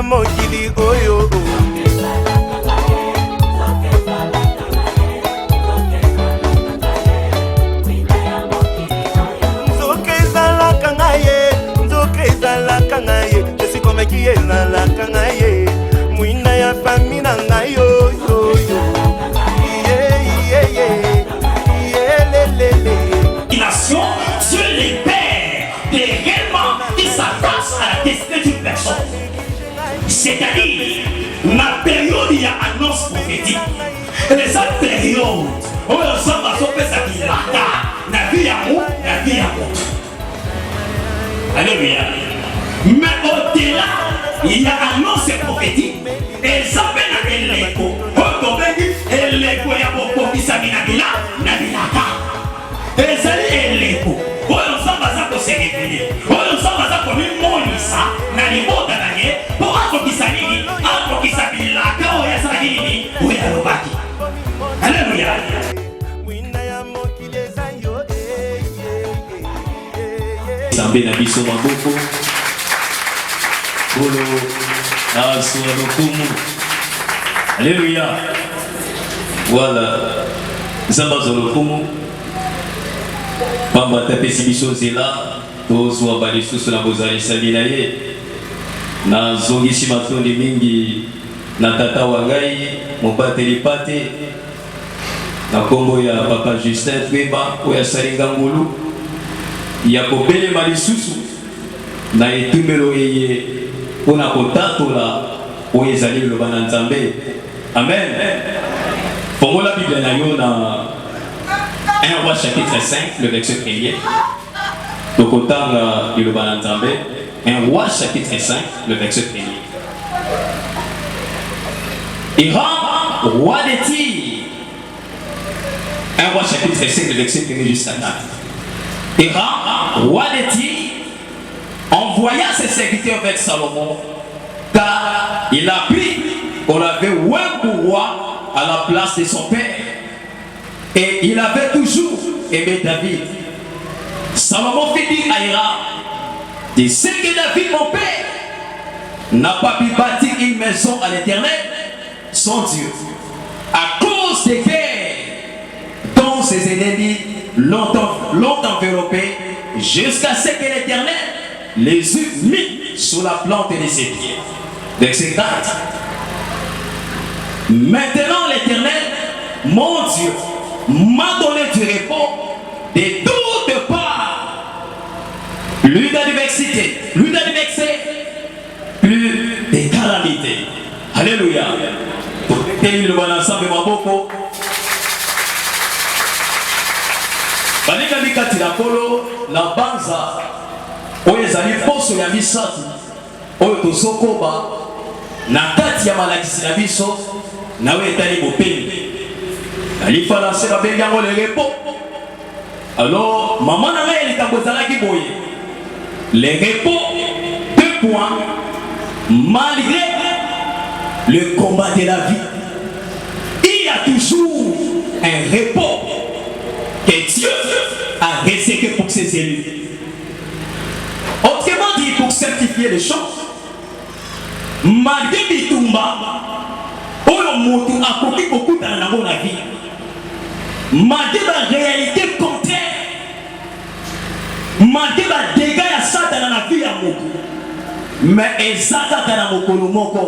ya mokili oyo. Nzoka ezalaka ngaye, nzoka ezalaka ngaye, je suis convaincu ezalaka ngaye, mwina ya famille na ngaye oyo. Dieu libère des règlements qui s'attachent à la destinée d'une personne. C'est-à-dire, la période il y a annonce prophétique. Et cette période, on ensemble à son pèse à Bilata, la vie à vous, la vie à vous. Alléluia. Mais au-delà, il y a annonce prophétique. Et ça fait la l'écho. On tombe et l'écho y a beaucoup qui s'habille à Bilata. Et ça est l'écho. On ensemble à ça pour se révéler. On ensemble à ça pour lui monissa. N'a les mots d'année. Pour un qui s'habille, un qui s'habille là. Quand on y a ça, il dit, oui, à l'obaki. Alléluia. Sambe na biso maboko. Bolo na sura lokumu. Alléluia. Voilà. Zamba zolokumu. Pamba tapesi biso zela. Tozwa balisusu na bozalisa bilaye. Na zongisi matondi mingi na tata wangai mobateli pate. Na kombo ya papa Justin Tweba oya salinga ngulu. Ya kopele malisusu na etumelo eye pona kotatola oyo ezali liloba na Nzambe. Amen. Fongola Bible na yo na 1 Roi chapitre 5 le verset 1er. Tokotanga liloba na Nzambe 1 Roi chapitre 5 le verset 1er. Hiram, roi de Tyr. 1 Roi chapitre 5 le verset 1er jusqu'à 4. Hiram, roi de Tyr, envoya ses serviteurs vers Salomon, car il a pris qu'on avait un pour roi à la place de son père. Et il avait toujours aimé David. Salomon fit dire à Hiram, tu sais que David, mon père, n'a pas pu bâtir une maison à l'Éternel, son Dieu, à cause des guerres dont ses ennemis l'ont enveloppé jusqu'à ce que l'Éternel les eut mis sous la plante de ses pieds. Verset 4. Maintenant l'Éternel, mon Dieu, m'a donné du repos de toutes parts. Plus d'adversité, plus d'adversité, plus de calamité. Alléluia. Le bon ensemble maboko. Balika mikati na kolo na banza oyo ezali poso ya misatu oyo tozokoba na kati ya malakisi na biso nawe etali bopemi nalifalase babengi yango le repos. Alors maman na ngai likambo ezalaki boye le repos, 2 points, malgré le combat de la vie il y a toujours un repos que Dieu a réservé pour ses élus. Autrement dit, pour certifier les choses, malgré Bitumba, Olomoto a coupé beaucoup dans la vie, malgré la réalité contraire, malgré la dégâts à Satan dans la vie à Moko, mais Ezaka dans la Moko, Moko,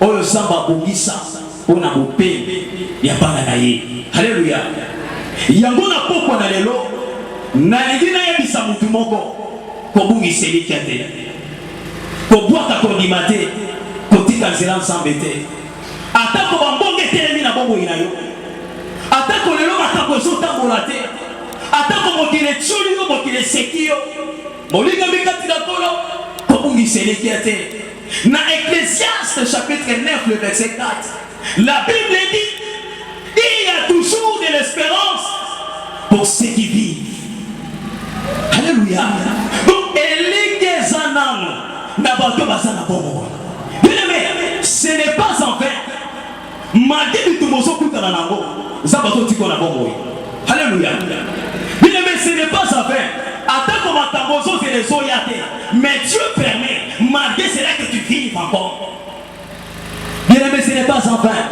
Olo Samba Bogisa, on a coupé, il n'y a pas d'anaïe. Alléluia. Yango na poko na lelo na ngina ya bisa mutu moko ko bungi seliki ate ko bwaka ko dimate ko tika nzela nsambe te atako bambonge telemi na bongo ina yo atako lelo matako zota molate atako mokile tsuli yo mokile sekio molinga mikati na kolo ko bungi seliki ate na Ecclésiaste chapitre 9 le verset 4 la Bible dit il y a toujours de l'espérance pour ceux qui vivent. Alléluia. Donc, ce n'est pas en vain. Alléluia. Mais ce n'est pas en vain. Mais Dieu permet, malgré cela que tu vives encore. Bien-aimé, ce n'est pas en vain.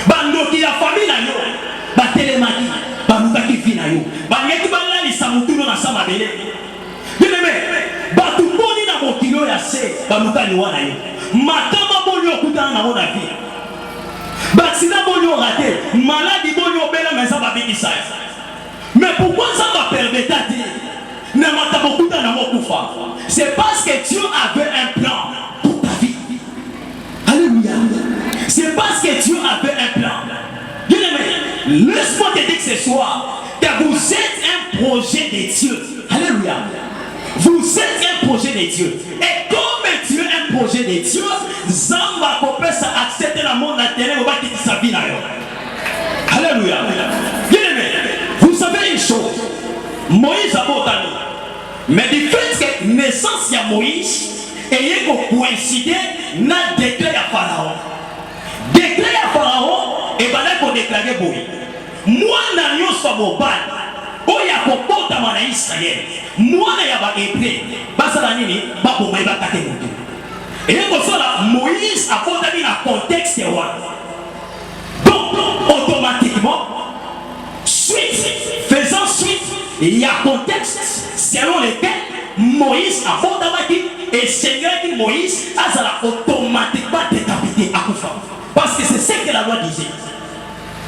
Bandoki la famille na yo, batelemaki, balukaki fi na yo. Banyeki balalisa mutuno na sama bele. Bien-aimé, batu boni na mokilo ya se, balukani wana yo. Matama boni okutana na mona vie. Baksina boni raté, maladie boni obela mesa babikisa. Mais pourquoi ça va permettre c'est parce que Dieu avait un plan pour ta vie. Alléluia. C'est parce que Dieu avait un plan. Bien-aimé, laisse-moi te dire ce soir que vous êtes un projet de Dieu. Alléluia. Vous êtes un projet de Dieu. Et comme Dieu est un projet de Dieu, Zamba peut accepter le monde naturel ou quitter sa vie. Alléluia. Bien-aimé, vous savez une chose. Moïse a botani. Mais du fait que la naissance de Moïse est coïncider dans le décret de Pharaon. Décret de Pharaon est pour déclarer Moïse. Moi, je ne suis pas mon ban. Oya kokota mana Israël. Moi, je suis pas hébreu. Basala nini, ba bomba ba kate moto. Et pour cela, Moïse a porté dans le contexte. Donc, automatiquement, faisant suite, il y a contexte selon lequel Moïse a fondamenté et Seigneur dit Moïse a automatiquement décapité à Koufa. Parce que c'est ce que la loi disait.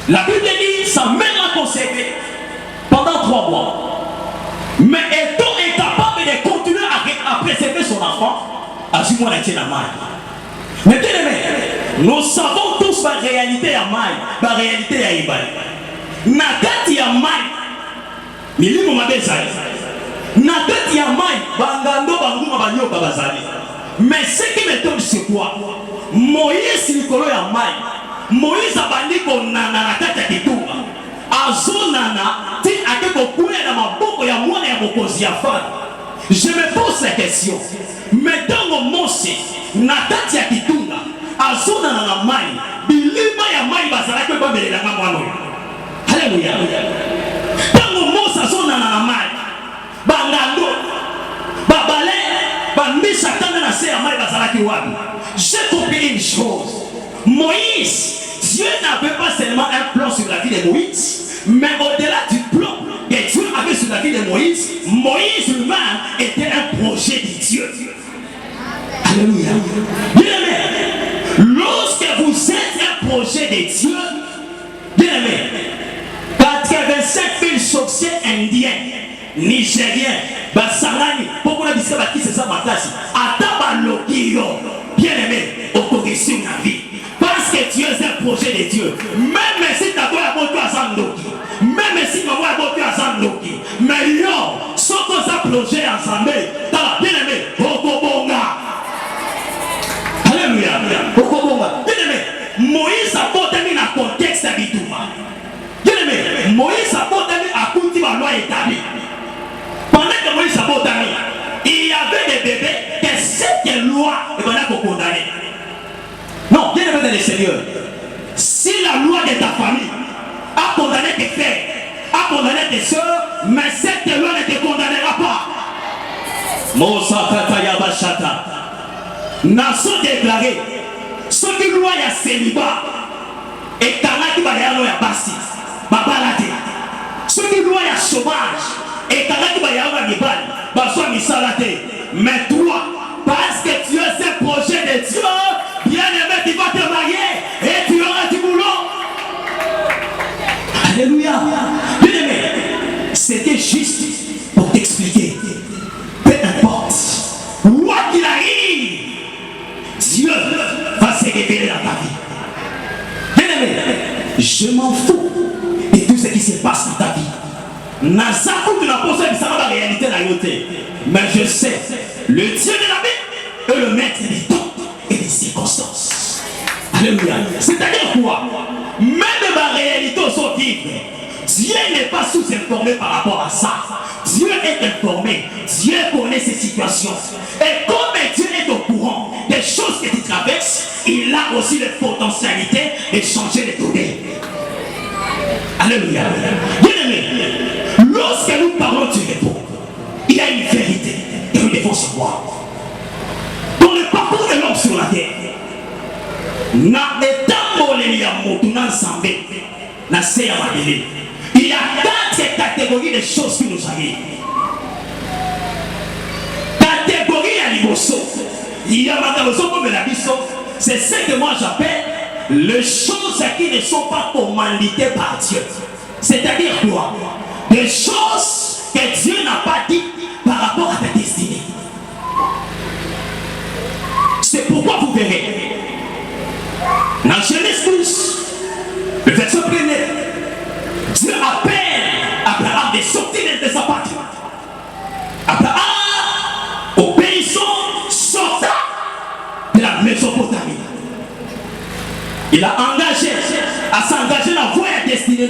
La Bible dit sa mère l'a conservé pendant 3 mois. Mais étant incapable de continuer à préserver son enfant, à ce moment-là, il y a la maille. Mais bien aimé, nous savons tous la réalité à maille, la réalité à Ibaï. Nakati ya mai milimo mabezali nakati ya mai bangando banguma banyoka bazali. Mais ce qui me tombe c'est quoi? Moïse likolo ya mai, Moïse abandi konana nakati ya kitunga azonana ti akeko kuya na maboko ya mwana ya mokozi ya fana. Je me pose la question, metango Mose nakati ya kitunga azonana na mai bilima ya mai bazalaki babelela nga mwana. Alléluia. Quand Mose son na mai, bangando, babale, bambisa tanda na se mai bazalaki wapi. J'ai compris une chose. Moïse, Dieu n'avait pas seulement un plan sur la vie de Moïse, mais au-delà du plan que Dieu avait sur la vie de Moïse, Moïse lui-même était un projet de Dieu. Alléluia. Bien-aimé, lorsque vous êtes un projet de Dieu, bien-aimé, 85 000 sorciers indiens, nigériens, basangani, pourquoi on a dit ça qui c'est ça ma classe? Atabalokiyo, bien aimé, au correction de la vie. Parce que Dieu est un projet de Dieu. Même si tu as beau à Zandoki, même si tu as beau à Zandoki, mais yo, ce qu'on a projet ensemble, bien aimé, Okobonga. Alléluia, Okobonga. Bien aimé, Moïse a porté dans le contexte habituel. Moïse a botami à Kouti la loi établie. Pendant que Moïse a botami, il y avait des bébés que cette loi est pour condamner. Non, bien aimé dans le Seigneur. Si la loi de ta famille a condamné tes frères, a condamné tes soeurs, mais cette loi ne te condamnera pas. Mosakata Yabashata. Nation déclarée. Ce qui loi y a célibat et Kanaki Bayano ya Basti. Babalate. Ce qui doit y a chômage et Kanaki Bayano ya Nibali. Baswa Misalate. Mais toi, parce que tu es un projet de Dieu, bien aimé, tu vas te marier et tu auras du boulot. Alléluia. Bien aimé, c'était juste pour t'expliquer. Peu importe, quoi qu'il arrive, Dieu va se révéler dans ta vie. Bien aimé, je m'en fous de tout ce qui se passe dans ta vie. Nazakou, tu n'as pas besoin de savoir la réalité de la vérité. Mais je sais, le Dieu de la vie est le maître des temps et des circonstances. Alléluia. C'est-à-dire quoi? Même ma réalité au vivre, Dieu n'est pas sous-informé par rapport à ça. Dieu est informé. Dieu connaît ses situations. Et comme Dieu est au courant des choses que tu traverses, il a aussi la potentialité de changer les données. Alléluia. Bien-aimé, lorsque nous parlons du repos, il y a une vérité que nous devons savoir. Dans le parcours de l'homme sur la terre. Na etamboleli ya motu na nzambe na se ya mabele. Il y a 4 catégories de choses qui nous arrivent. Catégorie ya liboso. Il y a makaboso comme la biso. C'est ce que moi j'appelle les choses qui ne sont pas commanditées par Dieu. C'est-à-dire quoi? Des choses que Dieu n'a pas dit par rapport à ta destinée. C'est pourquoi vous verrez dans Genèse 12, le verset 1er, Dieu appelle Abraham de sortir de sa patrie. Abraham, obéissant, sorta de la Mésopotamie. Il a engagé à s'engager dans la voie et la destinée.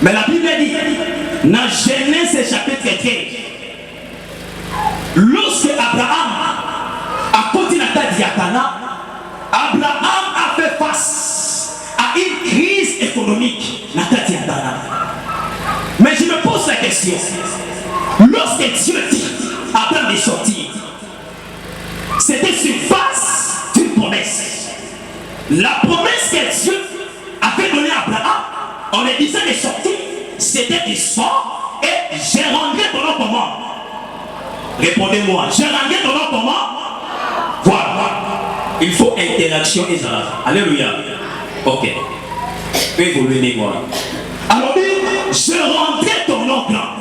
Mais la Bible dit, dans Genèse chapitre 13, lorsque Abraham a continué à Diakana, Abraham a fait face à une crise économique. Mais je me pose la question, lorsque Dieu dit à Abraham de sortir, c'était sur base d'une promesse. La promesse que Dieu avait donnée à Abraham, on lui disait de sortir, c'était du sort et j'ai rendu ton nom comment? Répondez-moi, j'ai rendu ton nom comment? Voilà. Il faut interaction et ça. Alléluia. Ok. Évoluez moi. Alors je rendrai ton nom grand.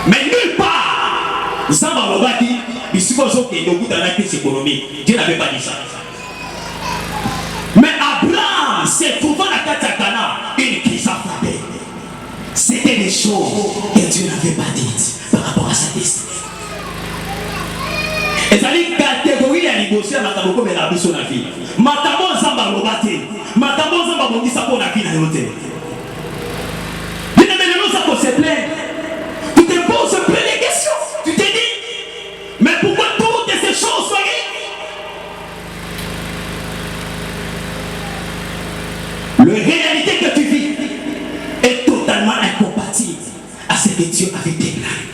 Mais nulle part. Zamba Loba dit, il suppose qu'il y a une crise économique. Dieu n'avait pas dit ça. Mais Abraham s'est trouvé dans la Katakana, une crise a frappé. C'était des choses que Dieu n'avait pas dites par rapport à sa destinée. Et ça dit catégorie à négocier matambo comme la biso na vie. Matambo zamba lobate. Matambo zamba bongisa pour la vie na yote. Bien-aimé, ça pour se plaindre. Tu te poses plein de questions. Tu te dis, mais pourquoi toutes ces choses sont la réalité que tu vis est totalement incompatible à ce que Dieu avait déclaré.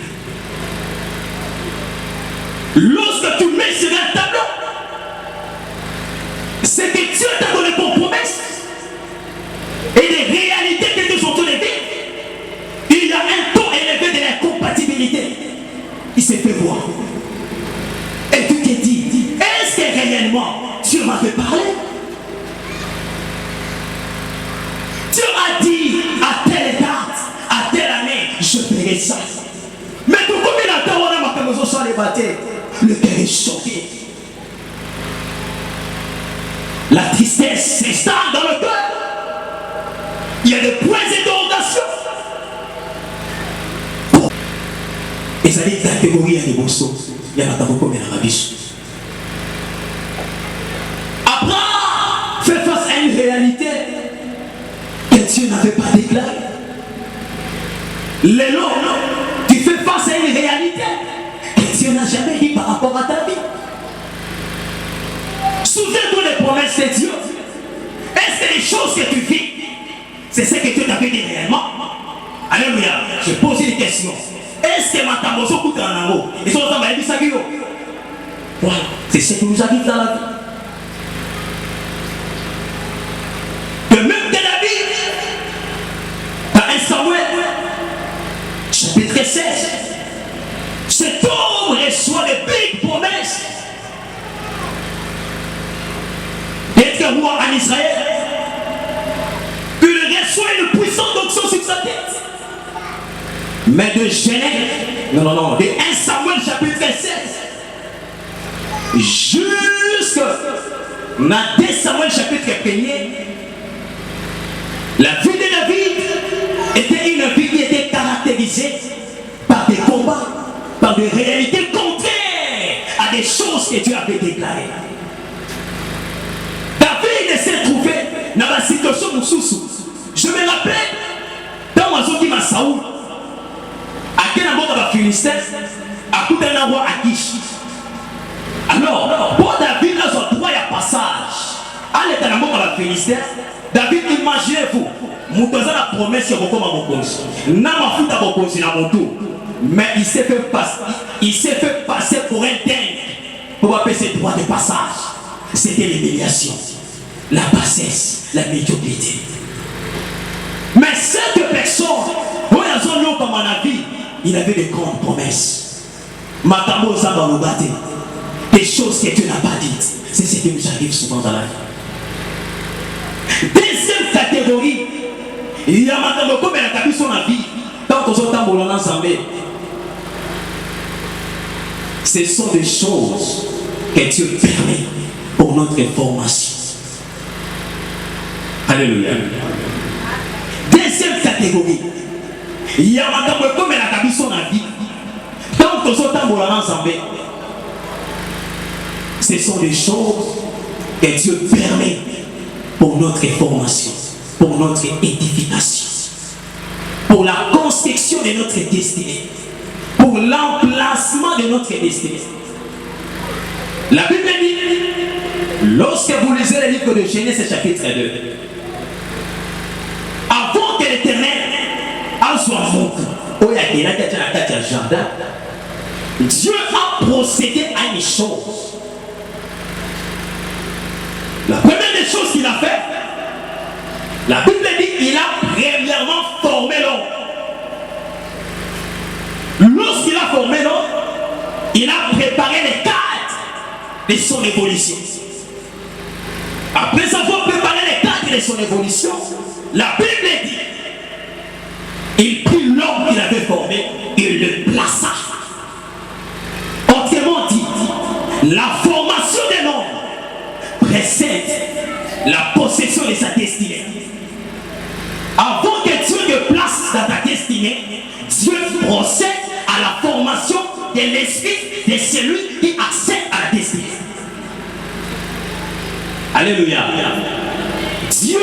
Lorsque tu mets sur un tableau, c'est que Dieu t'a donné comme promesse et les réalités que tu sont élevées, il y a un taux élevé de l'incompatibilité. Il s'est fait voir. Et tu t'es dit, est-ce que réellement Dieu m'avait parlé? Dieu a dit à telle date, à telle année, je ferai ça. Mais tout comme il a dit, on a marqué nos os les bâtés. Le cœur est choqué. La tristesse s'installe dans le cœur. Il y a des points d'interrogation. Et ça dit catégorie à des bossos. Il y a pas beaucoup de rabiches. Abraham fait face à une réalité que Dieu n'avait pas déclarée. Lélo, tu fais face à une réalité que Dieu n'a jamais dit par rapport à ta vie. Souviens-toi des promesses de Dieu. Est-ce que les choses que tu vis, c'est ce que Dieu t'avait dit réellement? Alléluia. Je pose une question. Est-ce que ma tambozo coûte un amour? Ils sont ensemble avec ça. Voilà. C'est ce qui nous arrive dans la vie. De même que David, dans 1 Samuel, chapitre 16, cet homme reçoit des belles promesses d'être roi en Israël. Il reçoit une puissante onction sur sa tête. Mais de Genèse, de 1 Samuel chapitre 16, jusqu'à 2 Samuel chapitre 1er, la vie de David était une vie qui était caractérisée par des combats, par des réalités contraires à des choses que Dieu avait déclarées. David s'est trouvé dans la situation de Soussou. Je me rappelle, dans ma zone qui m'a Saoul, à quel moment va Philistin, à coup d'un roi à Kish. Alors, pour David, là, son droit à passage, à l'état d'un moment va Philistin, David, imaginez-vous, Moutoza la promesse que vous avez à Mokonzi. N'a ma foute à Mokonzi, n'a mon tour. Mais il s'est fait passer pour un dingue pour appeler ses droits de passage. C'était l'humiliation, la bassesse, la médiocrité. Mais cette personne, comme on a vu, il avait de grandes promesses. Matambo Zamba Lobate, des choses que Dieu n'a pas dites. C'est ce qui nous arrive souvent dans la vie. Deuxième catégorie, il y a Matambo comme elle a vu son vie. Tant qu'on s'entend pour l'ensemble, ce sont des choses que Dieu permet pour notre formation. Alléluia. Deuxième catégorie, il y a Matambo comme elle a vu son vie. Tant qu'on s'entend pour l'ensemble, ce sont des choses que Dieu permet pour notre formation, pour notre édification, pour la construction de notre destinée, pour l'emplacement de notre destinée. La Bible dit, lorsque vous lisez le livre de Genèse chapitre 2, avant que l'Éternel soit monté, Dieu a procédé à une chose. La première des choses qu'il a fait, la Bible dit qu'il a premièrement formé l'homme. Lorsqu'il a formé l'homme, il a préparé les cadres de son évolution. Après avoir préparé les cadres de son évolution, la Bible dit il prit l'homme qu'il avait formé et le plaça. Autrement dit, la formation d'un homme précède la possession de sa destinée. Avant que Dieu te place dans ta destinée, Dieu procède à la formation de l'esprit de celui qui accède à la destinée. Alléluia. Dieu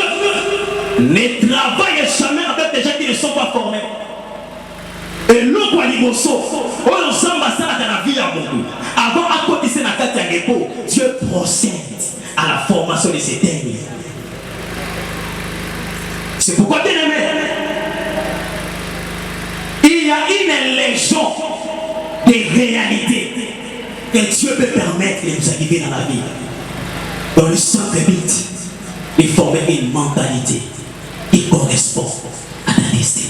ne travaille jamais avec des gens qui ne sont pas formés. Et l'eau quoi liboso, on s'en va dans la vie à beaucoup. Avant à côté c'est la carte à repos, Dieu procède à la formation de ces derniers. C'est pourquoi bien aimé, il y a une légion de réalités que Dieu peut permettre de nous arriver dans la vie. Dans le simple but de former une mentalité qui correspond à ta destinée.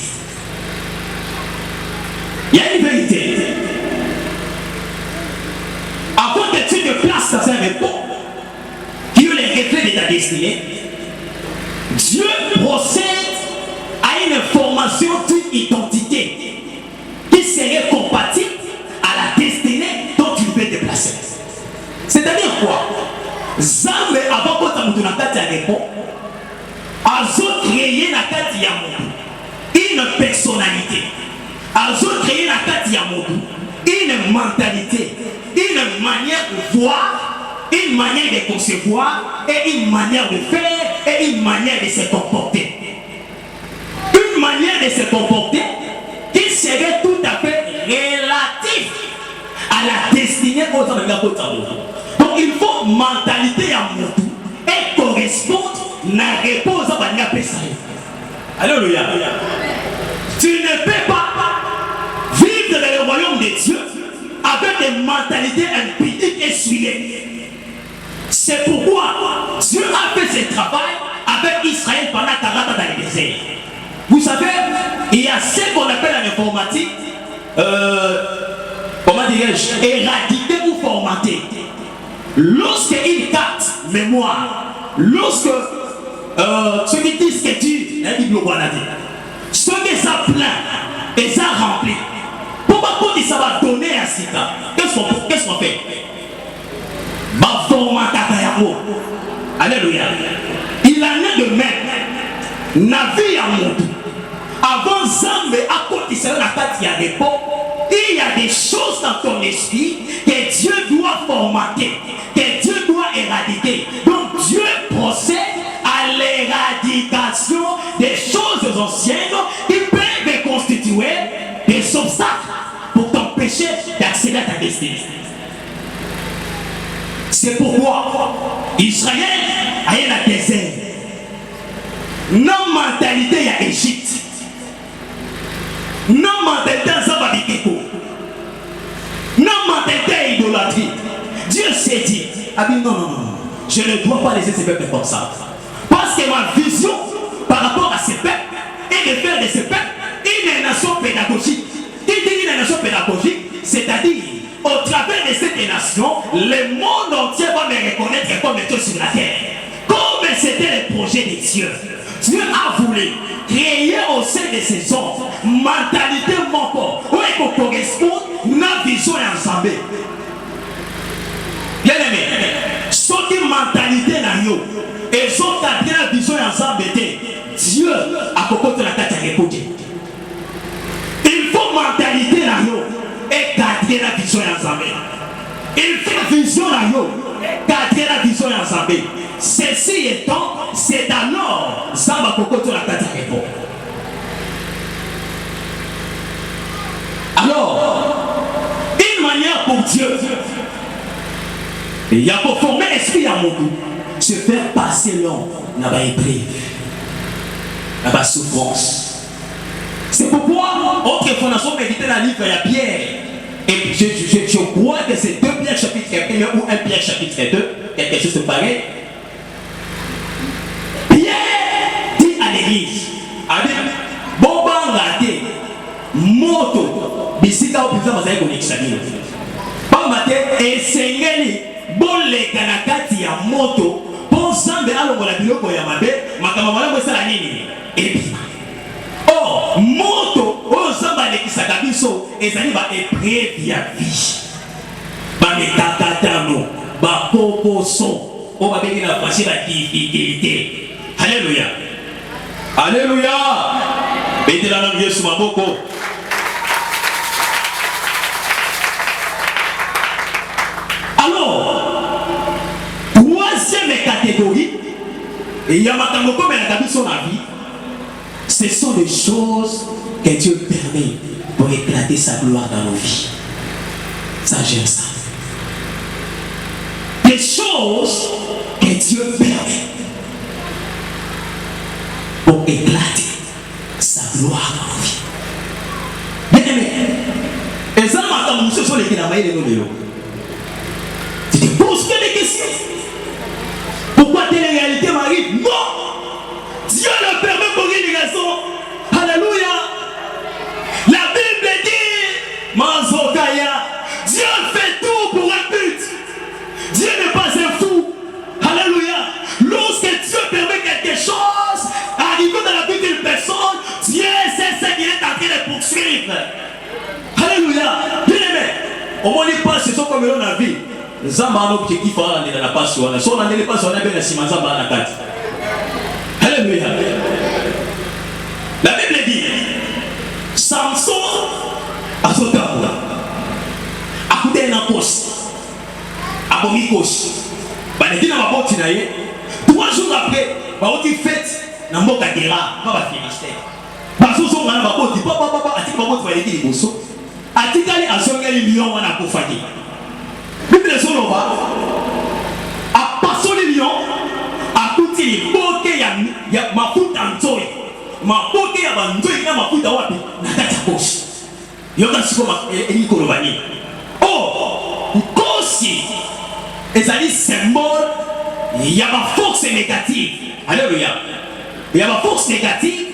Il y a une vérité. Avant que tu te places dans un repos qui est le reflet de ta destinée, Dieu procède à une formation d'une identité qui serait compatible à la destinée dont tu peux te placer. C'est-à-dire quoi? Zambe avant que tu aies un repos, a créé une personnalité. Azo créé une mentalité, une manière de voir, une manière de concevoir, et une manière de faire, et une manière de se comporter. Une manière de se comporter qui serait tout à fait relative à la destinée aux hommes. Donc il faut mentalité à Motu et correspondre à la réponse à la personne. Alléluia. Tu ne peux pas vivre dans le royaume de Dieu avec des mentalités impudiques et souillées. C'est pourquoi Dieu a fait ce travail avec Israël pendant 40 ans dans le désert. Vous savez, il y a ce qu'on appelle en informatique, comment dirais-je, éradiquer ou formater. Lorsqu'il capte mémoire, lorsque ceux qui disent que tu es ceux qui sont pleins et sont remplis, pourquoi ça va donner à Sika? Qu'est-ce qu'on fait? Alléluia. Il en est de même. Navi à Motu. Avant Zambé, à côté de la carte, il y a des pots. Il y a des choses dans ton esprit que Dieu doit formater, que Dieu doit éradiquer. Donc Dieu procède à l'éradication des choses anciennes qui peuvent constituer des obstacles pour t'empêcher d'accéder à ta destinée. C'est pourquoi Israël a eu la désert. Non mentalité à Égypte. Non mentalité à Zababikeko. s'est dit, ah bien non, je ne dois pas laisser ces peuples comme ça. Parce que ma vision par rapport à ces peuples est de faire de ces peuples une nation pédagogique. Qui dit une nation pédagogique, c'est-à-dire au travers de cette nation, le monde entier va me reconnaître comme Dieu sur la terre. Comme c'était le projet de Dieu. Dieu a voulu créer au sein de ces hommes mentalité moko où il correspond à la vision ensemble. Bien aimé, ce qui mentalité na yo et ce qui a la vision ensemble, Dieu a cocoté la tête à l'écouter. Il faut mentalité na yo et garder la vision ensemble. Il faut vision na yo et garder la vision ensemble. Ceci étant, c'est alors Zamba cocoté la tête à l'écouter. Alors, une manière pour Dieu, il y a pour former l'esprit à mon goût, se faire passer l'homme dans la épreuve, dans la souffrance. C'est pourquoi, autrefois, nous sommes médités dans le livre de la Pierre. Et je crois que c'est 2 Pierre chapitre 1 ou 1 Pierre chapitre 2, quelque chose de pareil. Pierre dit à l'église, bon, raté, moto, bisika au plus de connexion. Bon matin, et sengeli, bon les kanakati ya moto, bon zambe alo la biloko ya mabe, makamamala mo sala nini? Et puis, oh, moto, oh zamba le kisaka biso, ezali ba épreuve ya vie. Ba metakatano, ba kokoso, o ba beki na fashi ba difficulté. Alléluia. Alléluia. Bete la langue Yesu maboko. Alors, troisième catégorie, il y a maintenant comme elle a mis son avis, ce sont des choses que Dieu permet pour éclater sa gloire dans nos vies. Ça, j'aime ça. Des choses que Dieu permet pour éclater sa gloire dans nos vies. Bien aimé, et ça, maintenant, ce sont les qui n'ont pas eu de nous. Tu te poses que des questions. Pourquoi telle réalité m'arrive? Non! Dieu le permet pour une raison. Alléluia! La Bible dit, Manzokaya, Dieu fait tout pour un but. Dieu n'est pas un fou. Alléluia! Lorsque Dieu permet quelque chose, arriver dans la vie d'une personne, Dieu sait ce qu'il est en train de poursuivre. Alléluia! Bien aimé, au moins il passe ce sont comme l'on a vu. Zamba a un objectif à la passe. Si on n'a pas sur la belle Zamba à la carte. Alléluia. La Bible dit Samson a sauté à bout. A coûté un poste. A commis coche. Il dit dans ma porte, 3 jours après, il fait dans mon Kagera, pas Finistère. Parce que son grand papa dit papa, a dit papa, tu vas dire les bossos. A dit qu'elle a sonné les lions, on a pour fatiguer. Bible de Solova, a passé les lions, a coûté les bokeh, il y a ma foute en zoé. Ma bokeh, il y a ma zoé, il y a ma foute en wapi, n'a pas de poche. Il y a un scope et il y a oh, Kosi, et ça dit symbole, il y a ma force négative. Alléluia. Il y a ma force négative,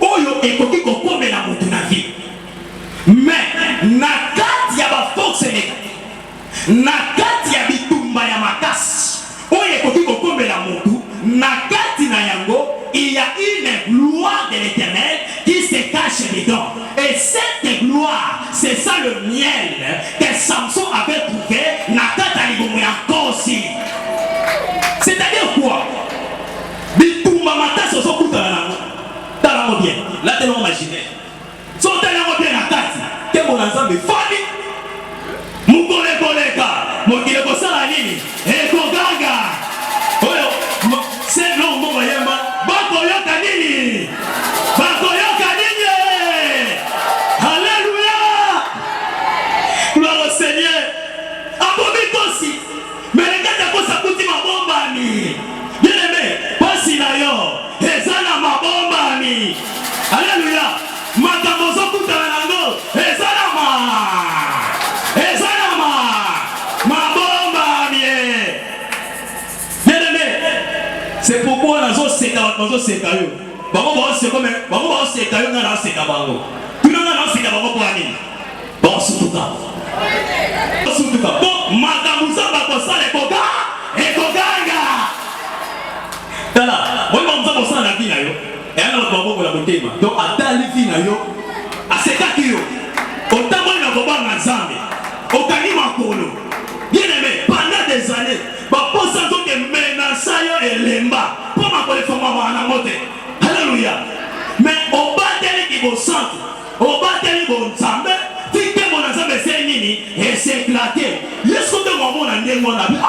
oh, il y a un qui comprend la moto na vie. Mais, il y a ma force négative. Nakati ya bitumba ya makasi oye koki kokombela mutu nakati na yango il y a une gloire de l'Éternel qui se cache dedans et cette gloire c'est ça le miel que Samson avait trouvé nakata libomo ya kosi. C'est-à-dire quoi? Bitumba makasi oso kutana nango tala bien là t'es imaginaire so tala bien nakati ke mon ensemble fali mukole koleka mokile kosala nini ekogaga oyo c'est non mon yemba bakoyoka nini alléluia gloire au Seigneur abomi kosi mais les gars kosa kuti mabombami bien aimé pasi na yo ezana mabombami alléluia makambo zokutana nango ezana ma Pourquoi on a seka yo? Bango ba seka mais bango ba seka yo na seka bango. Tout le monde na seka bango pour ani. Bon sutuka. Bon makamuza ba ko sala koga e koganga. Tala, moi makamuza ko sala na yo. Et alors bango la motema. Donc atali fina yo. Aseka kiyo. Otambo na ko ba na Nzambe. Okani makolo. Bien aimé, pendant des années, pour ça que menace et lemba, pour ma collection maman moté. Alléluia. Mais au bas de l'équipe au centre, au bas de l'équipe au Nzambe, tu que mon Nzambe c'est nini et c'est éclaté. Est-ce que maman a dit mon ami?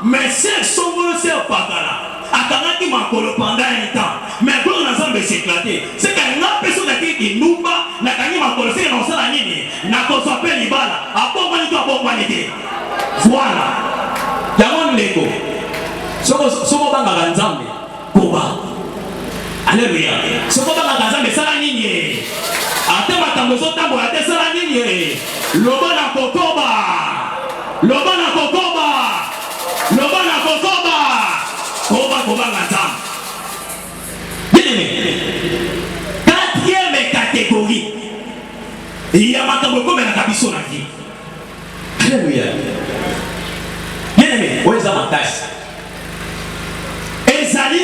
Mais c'est son c'est pas là. Akangaki makolo pendant un temps. Mais pour Nzambe c'est éclaté. C'est qu'une personne qui nous bat, n'a gagné makolo c'est non ça nini, n'a pas s'appelle libala. Après moi tu as pas qualité. Voilà. Yamon leko. Soko banga Nzambe. Koba. Alléluia. Soko banga Nzambe sala nini? Ate matambo zotambo ate sala nini? Loba na kokoba. Loba na kokoba. Loba na kokoba. Koba Nzambe. Bien-aimé. Quatrième catégorie. Il y a matambo comme na kabiso na vie. Alléluia. Bien-aimé, où est ma tâche? Ezali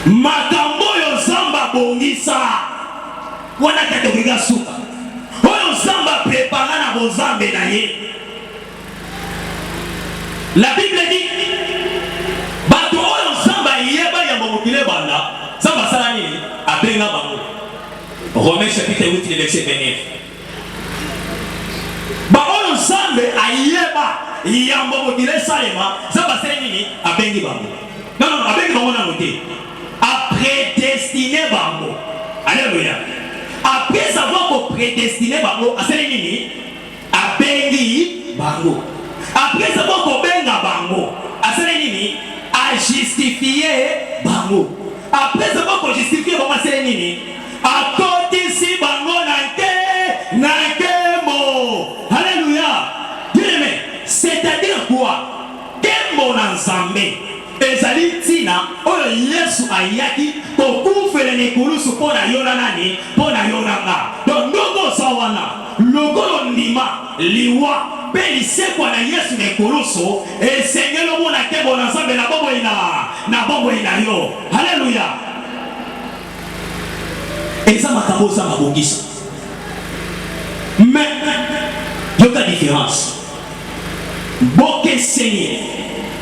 makambo yo Nzamba bongisa. Wana kategoria suka. Oyo Nzamba prépara na bozambe na ye. La Bible dit bato oyo Nzamba yeba ya mokile banda. Nzamba sala nini? Abenga bango. Romains chapitre 8 verset 29. Baoyo Nzambe ayeba yambo mokile salema Nzamba sala nini? Abengi bango. Non, abengi bango na noté. A prédestiné bango. Alléluia. Après avoir prédestiné bango, asala nini? Abengi bango. Après avoir benga bango, asala nini? A justifié bango. Après avoir justifié bango, asala nini? A kotisi bango na kemo. Alléluia. Bien-aimé, c'est-à-dire quoi? Kemo na Nzambe ezali tina oyo Yesu ayaki kokufela nekulusu pona yona nani pona yona nga. Donc ndongo sawana lokolo ndima liwa pe lisekwa na Yesu nekulusu esengelo mona kemo na Nzambe na bombo ina yo. Alléluia. Eza makambo za mabongisa. Mais yoka différence. Boke Seigneur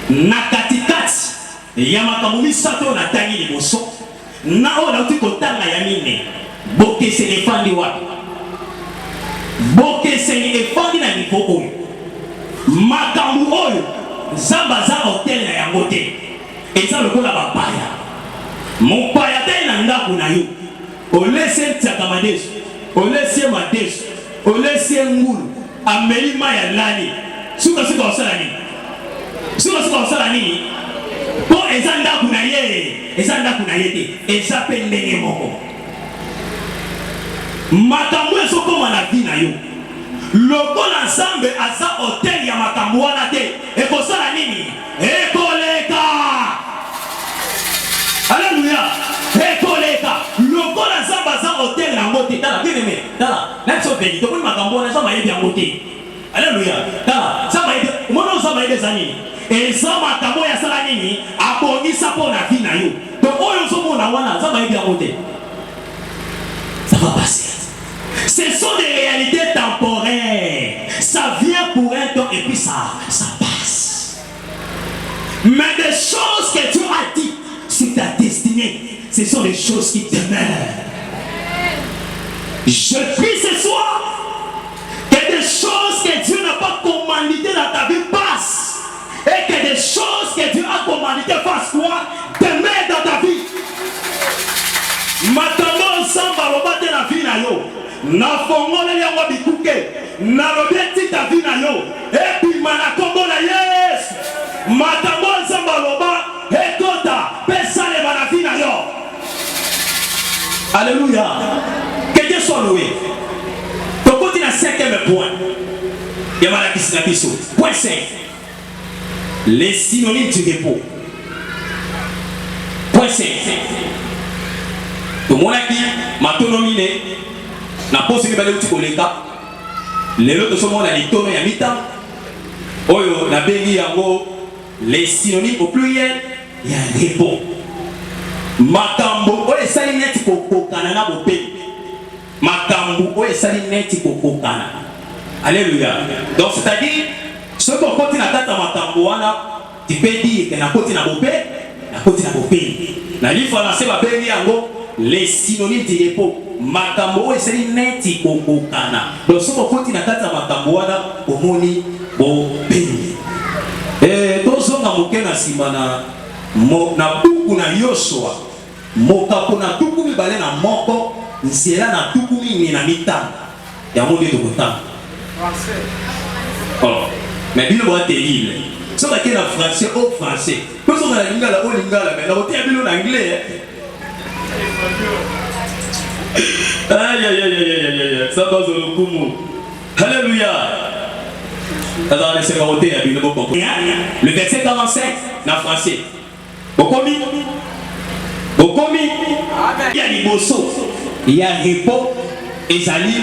na katikati ya makambo misato na tangi liboso na ola uti kotanga ya mine boke Seigneur efandi wapi? Boke Seigneur efandi na niveau oyo makambo oyo Nzamba za hotel na yango te eza lokola bapaya mopaya te na ndako na yo olese tsakamadesu olese madesu olese ngulu amelima ya lali suka osala nini? Suka osala nini? Po eza ndako na ye te eza pe ndenge moko makambo ezokoma na vi na yo lokola Nzambe aza hotel ya makambo wana te ekosala nini? Ekoleka. Alléluia. Ekoleka lokola Nzambe aza hotel yango te. Tala bien-aimé, tala nabiso veni tokoni makambo wana Nzambe ayebi yango te. Alléluia. Tala Nzambe ayebi mono Nzambe ayebi eza nini? Eza makambo ya sala nini? Abongisa po na vi na yo. Donc oyo nzomona wana Nzambe ayebi yango te. Ça va passer. Ce sont des réalités temporaires. Ça vient pour un temps et puis ça passe. Mais des choses que Dieu a dit sur ta destinée, ce sont des choses qui demeurent. Je prie ce soir que des choses que Dieu n'a pas commanditées dans ta vie passent. Et que des choses que Dieu a commanditées fassent quoi? Demeurent dans ta vie. Maintenant, Nzamba lobate na vie na yo. Na fongole yango bikuke. Na lobeti ta vie na yo. Et puis mana kombo na Yesu. Matambo Nzamba loba ekota pesa le mana vie na yo. Alléluia. Que Dieu soit loué. Tokoti na 5e point. Yamala kisina biso. Point 5. Les synonymes du repos. verset. Tout le monde a dit, ma tonomine, n'a pas possible d'aller au Tikoleka. Les autres sont dans les tonnes à mi-temps. Oyo, la béni yango, les synonymes au pluriel, il y a un repos. Makambo, oye salineti koko kanana bope. Makambo, oye salineti koko kana. Alléluia. Donc c'est-à-dire, ce qu'on continue à tata makambo wana, tu peux dire que na continue à bope, na continue à bope. Na livre français va béni yango, les synonymes du repos. Makambo, oye salineti koko kana. Donc ce qu'on continue à tata makambo wana, omoni bope. Et tozonga mokena simana na tuku na Yoshua mokapo na tuku mibale na moko nzela na tuku mingi na mitano ya monde de kotanga français. Mais bilo ba terrible so ba kena français au français ko so na lingala o lingala mais na otia bilo na anglais aïe aïe aïe aïe ça va zo lokumu. Alléluia. Le verset 45 dans français. Bokomi. Il y a liboso. Il y a repos. Et ça dit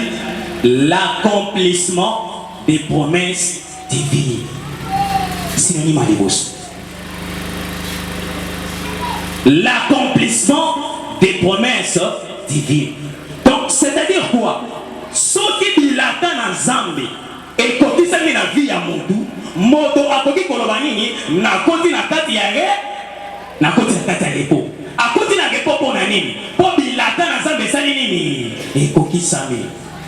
l'accomplissement des promesses divines. Synonyme à liboso. L'accomplissement des promesses divines. Donc, c'est-à-dire quoi? Ce qui dit la dans Zambie. Et quand il s'est mis la vie à Moto, Moto a dit qu'on a dit na koti na kati ya re, na koti na kati ya repo. A koti na repo pour nani? Pour bilata na zambe sali nini? Et koki sami.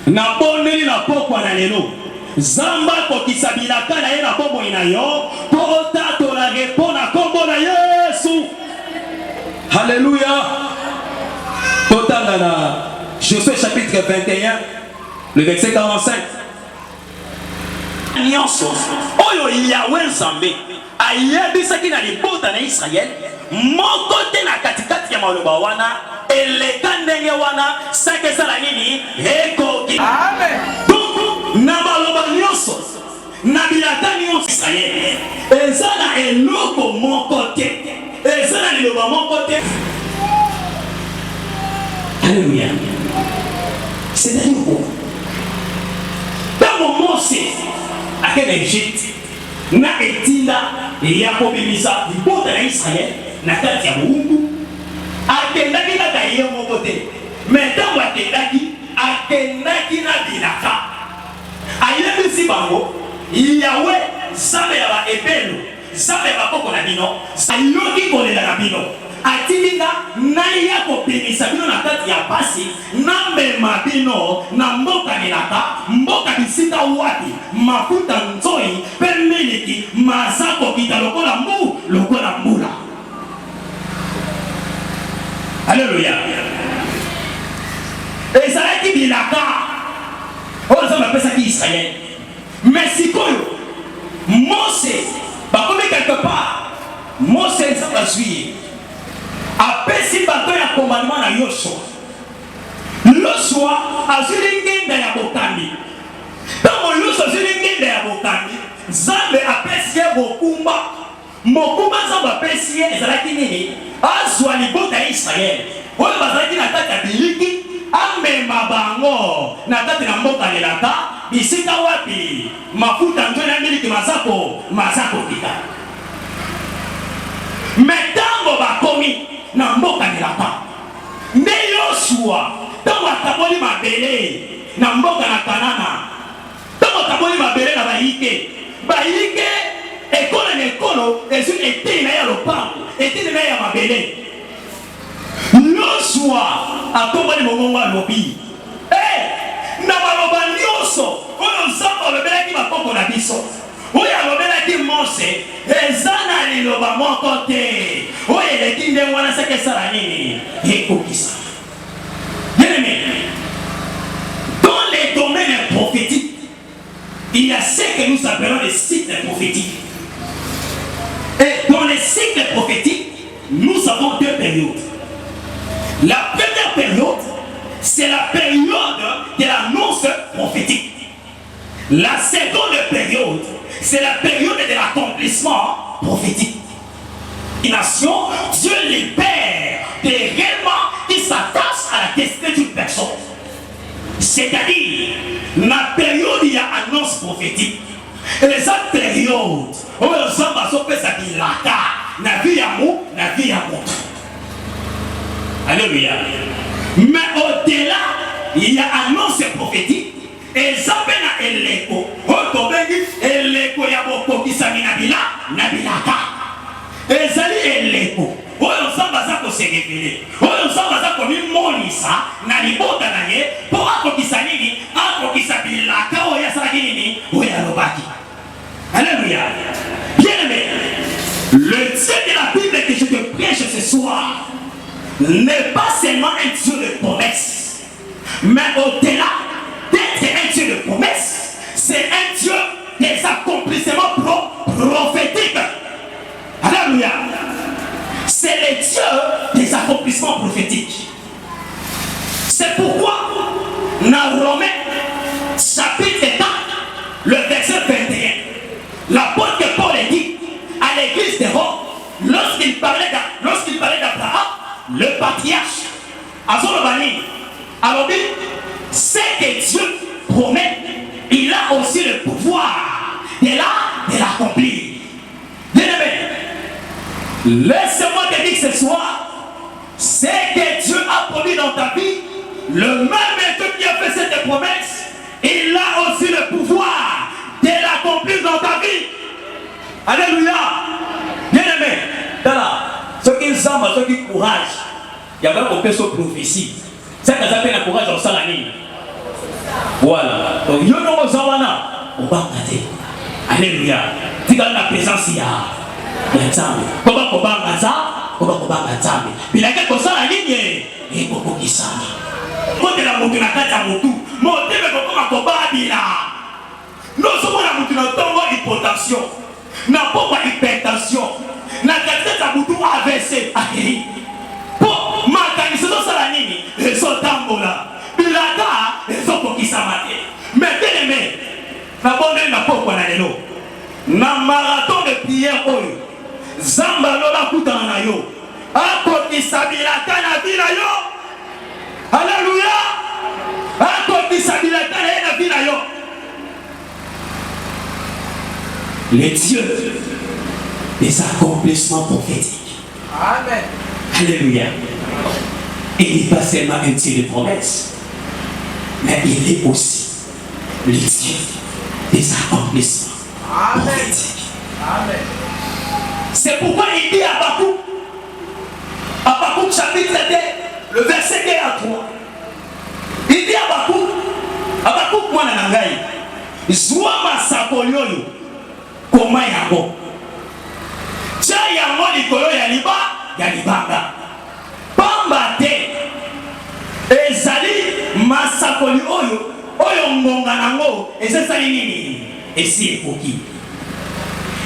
Na boneli na poko na lelo. Zamba koki sabilaka na ye na kombo ina yo, pour tato la repo na kombo na Yesu. Alléluia. Total na Josué chapitre 21, le verset 45. Nyonso oyo Yahweh Nzambe ayebisaki na libota na Israël moko te na katikati ya maloba wana eleka ndenge wana sake sala nini ekoki. Amen. Donc na maloba nyonso na bilata nyonso Israël eza na eloko moko te, eza na liloba moko te. Alléluia. C'est-à-dire quoi? Dans mon Mose à quel Égypte na etinda ya kobimisa libota na Israël na kati ya Mungu akendaki na kaye moko te, mais ntango akendaki na bilaka ayebisi bango Yawe Nzambe ya baebelo Nzambe ya bakoko na bino ayoki kolela na bino atilinga naya kopimisa bino na kati ya pasi na mema bino na mboka milaka mboka bisika wapi mafuta nzoi pe miliki mazako kita lokola mbu lokola mbula. Alléluia. Ezalaki bilaka oyo Nzambe apesaki Israël, mais sikoyo Mose bakomi quelque part Mose Nzambe azwi apesi bato ya commandement na Yoshua. Yoshua azwi ngenda ya bokambi. Tango Yoshua azwi ngenda ya bokambi, Nzambe apesi ye bokumba. Mokumba Nzambe apesi ye ezalaki nini? Azwa libota ya Israël oyo bazalaki na kati ya biliki amema bango na kati na mboka lelaka bisika wapi mafuta nzoi na miliki mazako kita. Metango bakomi na mboka milaka nde Yoshua tango ataboli mabele na mboka na Kanana, tango ataboli mabele na bayike ekolo na ekolo ezwi eteni na ya lopango eteni na ya mabele. Yoshua atomboli mongongo alobi na baloba nyonso oyo Nzambe alobelaki bakoko na biso oyo alobelaki Mose eza na liloba moko te oyo eleki ndenge wana seke esala nini ekokisa. Bien-aimé, dans les domaines prophétiques il y a ce que nous appelons les cycles prophétiques, et dans les cycles prophétiques nous avons deux périodes. La première période c'est la période de l'annonce prophétique. La seconde période c'est la période de l'accomplissement prophétique. Dieu libère c'est une personne. C'est-à-dire, la période il y a annonce prophétique. Et les autres périodes, où les hommes sont fait ça qui laka, na vie à mou, na vie à mou. Alléluia. Mais au-delà, il y a annonce prophétique. Et ça fait na eleko. On tombe eleko ya boko qui s'aminabila, nabilaka. Et ça dit eleko. On s'en va ça pour se révéler. On s'en va ça pour lui monisa, na libota na ye, pour ako kisanini, ako kisabilaka, oya saginini, oya lobaki. Alléluia. Bien aimé, le Dieu de la Bible que je te prêche ce soir n'est pas seulement un Dieu de promesses, mais au-delà d'être un Dieu de promesses, c'est un Dieu des accomplissements prophétiques. Alléluia. C'est le Dieu des accomplissements prophétiques. C'est pourquoi dans Romains chapitre 4, le verset 21, l'apôtre Paul dit à l'église de Rome, lorsqu'il parlait d'Abraham, le patriarche, à son alors dit, c'est que Dieu promet, il a aussi le pouvoir de l'accomplir. Bien-aimé, laisse-moi te dire ce soir, c'est que Dieu a promis dans ta vie, le même Dieu qui a fait cette promesse, il a aussi le pouvoir de l'accomplir dans ta vie. Alléluia. Bien-aimé, ceux qui semblent, ceux qui courage, il y a même un peu de prophétie. C'est que ça fait un courage en salanine. Voilà. Donc, il y a un zawana, on va regarder. Alléluia. Tu as la présence ici. Comment puis la quête ça la ligne et beaucoup qui s'en quand la moto na kata motu moto mais comment kobabila nous sommes la moto na tongo hypotension na pourquoi hypertension na kata ta motu AVC akiri pour makanisa ça la ligne et so tambola bilaka et so ko kisamate mais bien aimé na bonne na pourquoi na lelo na marathon de prière oyo Zamba lola kutana na yo akokisabilaka na vila yo. Alléluia. Akokisabilaka na vila yo. Les dieux des accomplissements prophétiques. Amen. Alléluia. Il n'est pas seulement un Dieu de promesses, mais il est aussi le Dieu des accomplissements prophétiques. Amen. C'est pourquoi il dit à Habakkuk chapitre 2, le verset 2 à 3. Il dit à Habakkuk mwana na ngai, zwa masakoli oyo koma yango. Tia yango likolo ya libanga. Pamba te ezali masakoli oyo ngonga nango ezesali nini? Esi ekoki.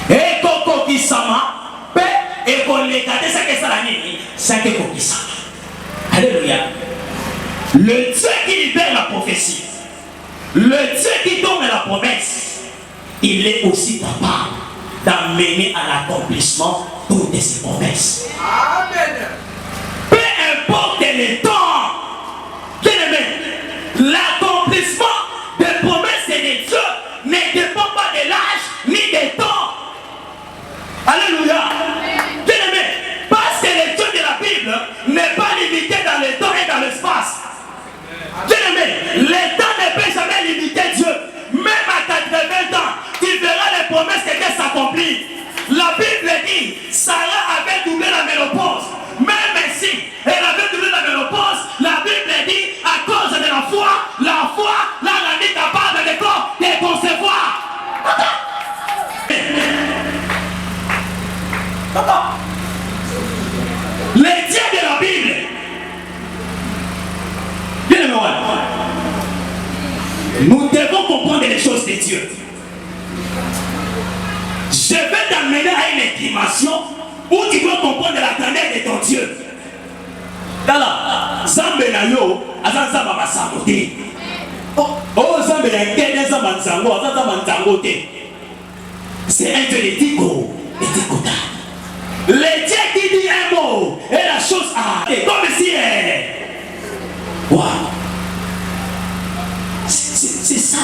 Ekoko kisama pe ekoleka te sake sala nini sake kokisama. Alléluia. Le Dieu qui libère la prophétie, le Dieu qui donne la promesse, il est aussi capable d'amener à l'accomplissement toutes ses promesses. Amen. Peu importe le temps, bien aimé, l'accomplissement des promesses de Dieu ne dépend pas de l'âge ni des temps. Alléluia. Bien aimé, parce que le Dieu de la Bible n'est pas limité dans le temps et dans l'espace. Bien aimé, le temps ne peut jamais limiter Dieu. Même à 80 ans, tu verras les promesses que Dieu s'accomplit. La Bible dit, Sarah avait doublé la ménopause. Même si elle avait doublé la ménopause, la Bible dit, à cause de la foi l'a rendu capable de concevoir. Les dieux de la Bible. Bien aimé, nous devons comprendre les choses de Dieu. Je vais t'amener à une dimension où tu dois comprendre la grandeur de ton Dieu. Dala, Zambe na yo, azanza baba sabote. Oh, Zambe na kene zamba nzango, azanza nzango te. C'est un Dieu de Tigo et Tigota. Le Dieu qui dit un mot et la chose a. Et comme si. Wow.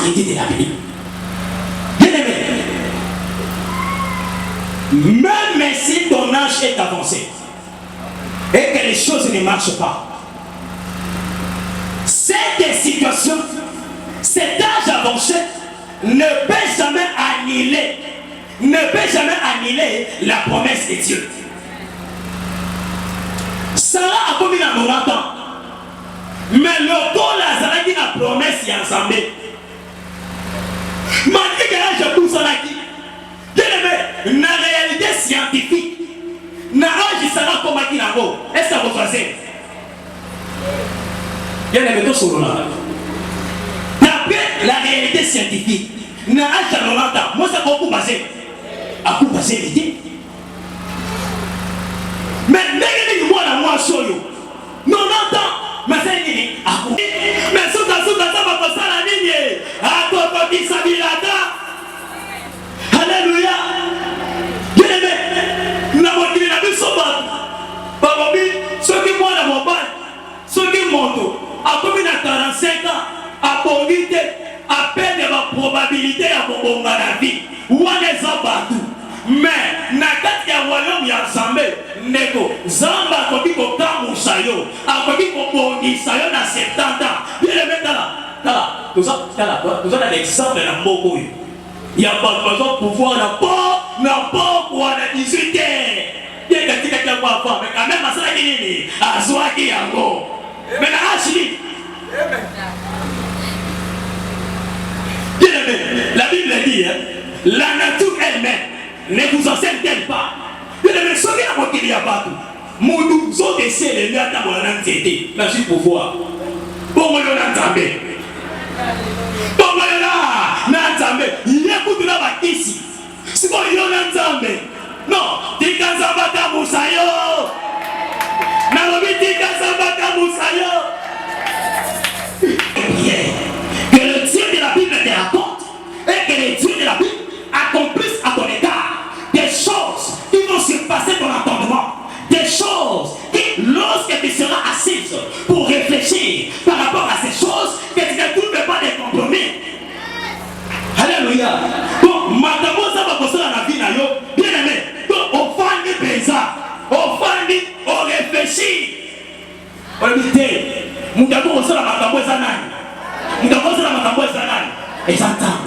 vérité de la Bible. Bien aimé, même si ton âge est avancé et que les choses ne marchent pas, cette situation, cet âge avancé ne peut jamais annuler la promesse de Dieu. Sarah a commis dans 90 ans, mais le corps Lazare dit la promesse est ensemble. Malgré que l'âge pour Saraki, la réalité scientifique, l'âge Sarah comme qui n'a pas, est-ce que vous faites? Il y a des méthodes sur le d'après la réalité scientifique, l'âge de 90 ans, moi c'est beaucoup basé. À coup basé l'idée. Mais n'est-ce pas moi soyo 90 ans mais c'est nini mais souta ça va passer la ligne à toi qui sabilata. Alléluia. Bien aimé na mokili na biso babobi soki mwana mobali soki moto akomi na 45 ans abongi te apene ba probabilité ya kobonga na vie wana eza batu. Mais na kati ya royaume ya Nzambe ndeko Nzambe akoki kokamusa yo akoki kobongisa yo na 70 ans. Bien aimé tala toza na exemple na mboka oyo ya bato baza pouvoir na poko wana 18 ans ye katikati ya kwa mais quand même asalaki nini azwaki yango mais na ashili. Bien aimé, la Bible dit la nature elle-même ne vous enseigne-t-elle pas? Mais ce qui a manqué à Batou, Moudou, Zot et c'est les liens dans la nantété, la suite pour voir. Bon, on a entendu. Bon, on a entendu. Il y a beaucoup de la ici. C'est bon, il y a entendu. Non, Tikazabata Moussayo. Narobi Tikazabata Moussayo. Que le Dieu de la Bible te raconte et que le Dieu de la Bible accomplisse à ton égard des choses qui vont surpasser ton entendement, des choses qui, lorsque tu seras assise pour réfléchir par rapport à ces choses, que tu ne trouves pas de compromis. Alléluia. Donc, maintenant, ça va passer dans la vie, bien aimé. Donc, on fait des paysans, on fait, on réfléchit. On dit, nous devons aussi la matambo et zanani. Nous devons aussi la matambo et zanani. Et j'entends.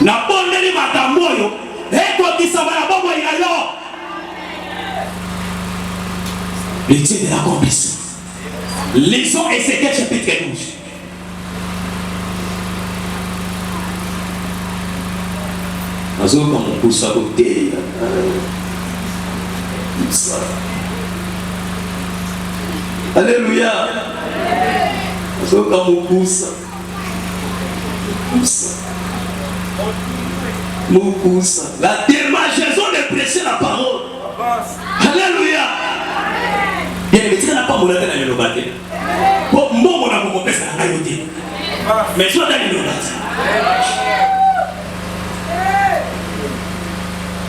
Na bondeli makambo yo ekokisa bana bongo ya yo. Le Dieu de l'accomplissement. Lisons Ézéchiel chapitre 12. Azoka mokusa côté. Alléluia. Azoka mokusa. La démangeaison de prêcher la parole. Alléluia. Bien aimé, tu n'as pas mon aide à l'élobate. Pour moi, on a beaucoup de personnes à l'ayoti. Mais je dois aller l'élobate.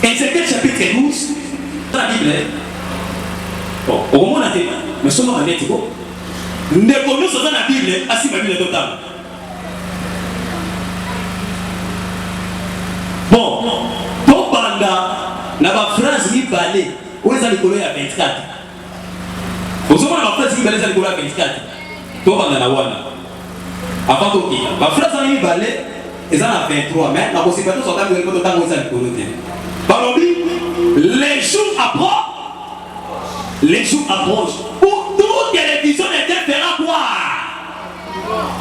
Ézéchiel chapitre 12. Dans la Bible. Bon, au moment où on a été, mais seulement on a été bon. Nous connaissons dans la Bible, assis ma Bible totale. Bon, ton banda n'a pas phrase ni balé, où est-ce que à 24? Vous savez, la phrase ni balé, c'est à 24. Ton banda n'a pas. Avant tout, la phrase ni balé, c'est à 23, mais la possibilité de sortir de l'école de temps où est-ce que les jours approchent. Pour toute télévision était fera quoi?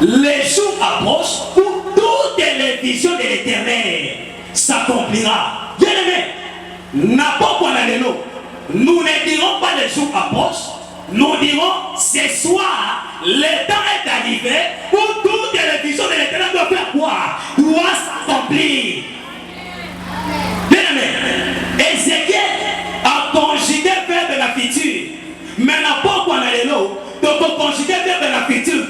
Les jours approchent pour toute télévision de l'éternel s'accomplira. Bien aimé, nous ne dirons pas les jours approchent, nous dirons ce soir, le temps est arrivé où toute télévision de l'éternel doit faire quoi? Doit s'accomplir. Bien aimé, Ézéchiel a conjugué verbe de la future, mais n'a pas quoi dans les lots. Donc on conjugue verbe de la future,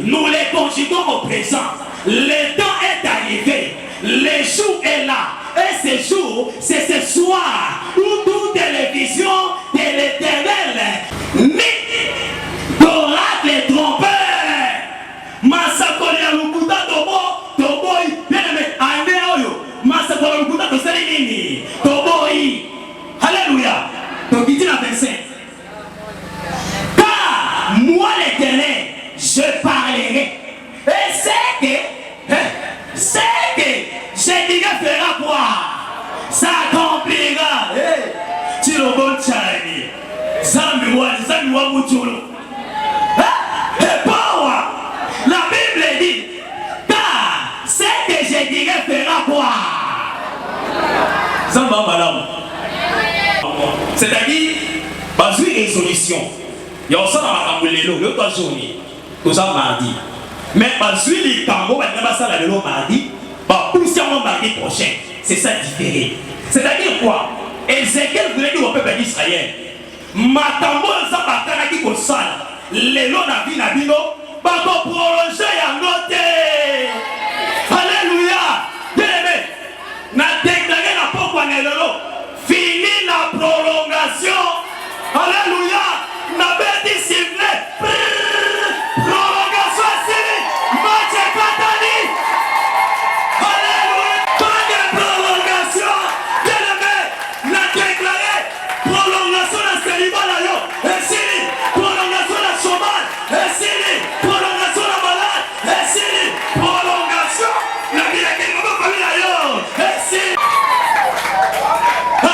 nous les conjuguons au présent. Le temps est arrivé. Le jour est là. Et ce jour, c'est ce soir où toute télévision de l'éternel, ni d'oracle trompeur, loi Moutoulo. Et pourquoi la Bible dit, car ce que je dirais fera quoi? Ça va, madame. C'est-à-dire, pas une résolution. Il y a aussi un journée, tout ça mardi. Mais pas une tango, mardi, poussièrement mardi prochain. C'est ça différent. C'est-à-dire quoi? Ézéchiel voulait dire au peuple d'Israël, matambo ça va qui ko sala, les lots na vie na bino, pas ko prolonger ya note. Alléluia. Bien-aimé, na déclaré la pourquoi ne lolo, fini la prolongation. Alléluia. Na bête sifflet. Prolongation c'est match Katani. Alléluia. Pas de prolongation. Bien-aimé, na déclaré prolongation na célibat là yo. Et si prolongation na chômage. Et si prolongation na malade. Et si prolongation na vie à quelqu'un de famille là yo. Et si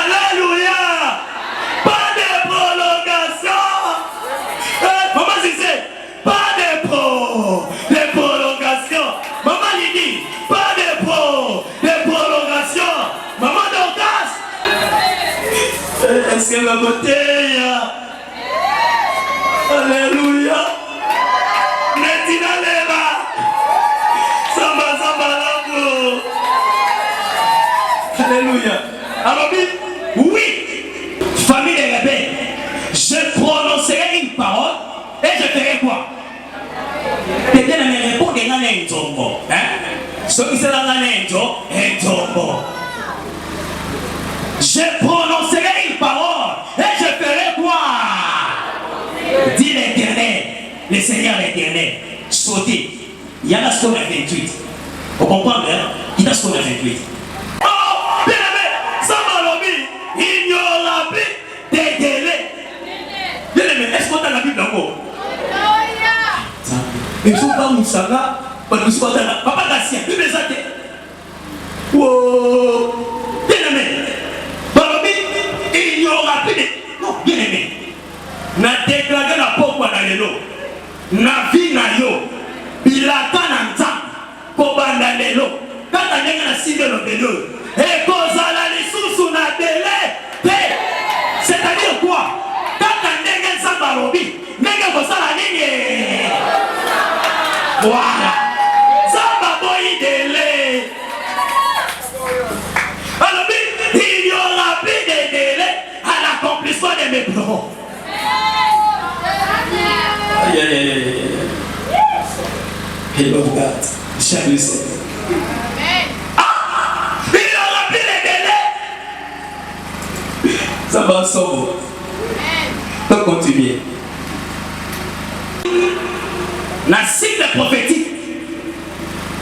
alléluia. Pas de prolongation. Maman disait, pas de prolongation. Maman lui dit, pas de prolongation. Maman Dorcas, est-ce que la bouteille? Alléluia. Netina leva. Samba samba lambo. Alléluia. Alors oui, famille des rebelles, je prononcerai une parole et je ferai quoi? Peut-être que mes réponses sont un tombeau. Ce qui sera un tombeau. Je prononcerai une parole et je ferai quoi? Dit l'Éternel, le Seigneur l'Éternel. Sautez. Il y a la score à 28. Vous comprenez? Il y a la score à 28. Oh, bien aimé, ça m'a lobby. Il n'y aura plus de délai. Bien aimé, est-ce qu'on a la Bible encore? Mais je ne sais pas où ça va. Papa Garcia, Bible est athée. Wow. Bien aimé, il n'y aura plus de. Non, bien aimé. Na déclaré la pourquoi dans les lots. Na vie na yo. Bilaka na nzam. Kobanda les lots. Quand on est dans la cible de l'eau. Et kozala les sous na délai. C'est-à-dire quoi? Quand on est dans sa barobi, n'est-ce pas ça la ligne? Voilà. Ça va boyer délai. Alors, il n'y aura plus de délai à l'accomplissement de mes plans. Aïe, aïe, aïe, aïe. He love God. Shall we say? Ah! Il n'y aura plus de délai. Ça va sauver. On va continuer. La cycle prophétique,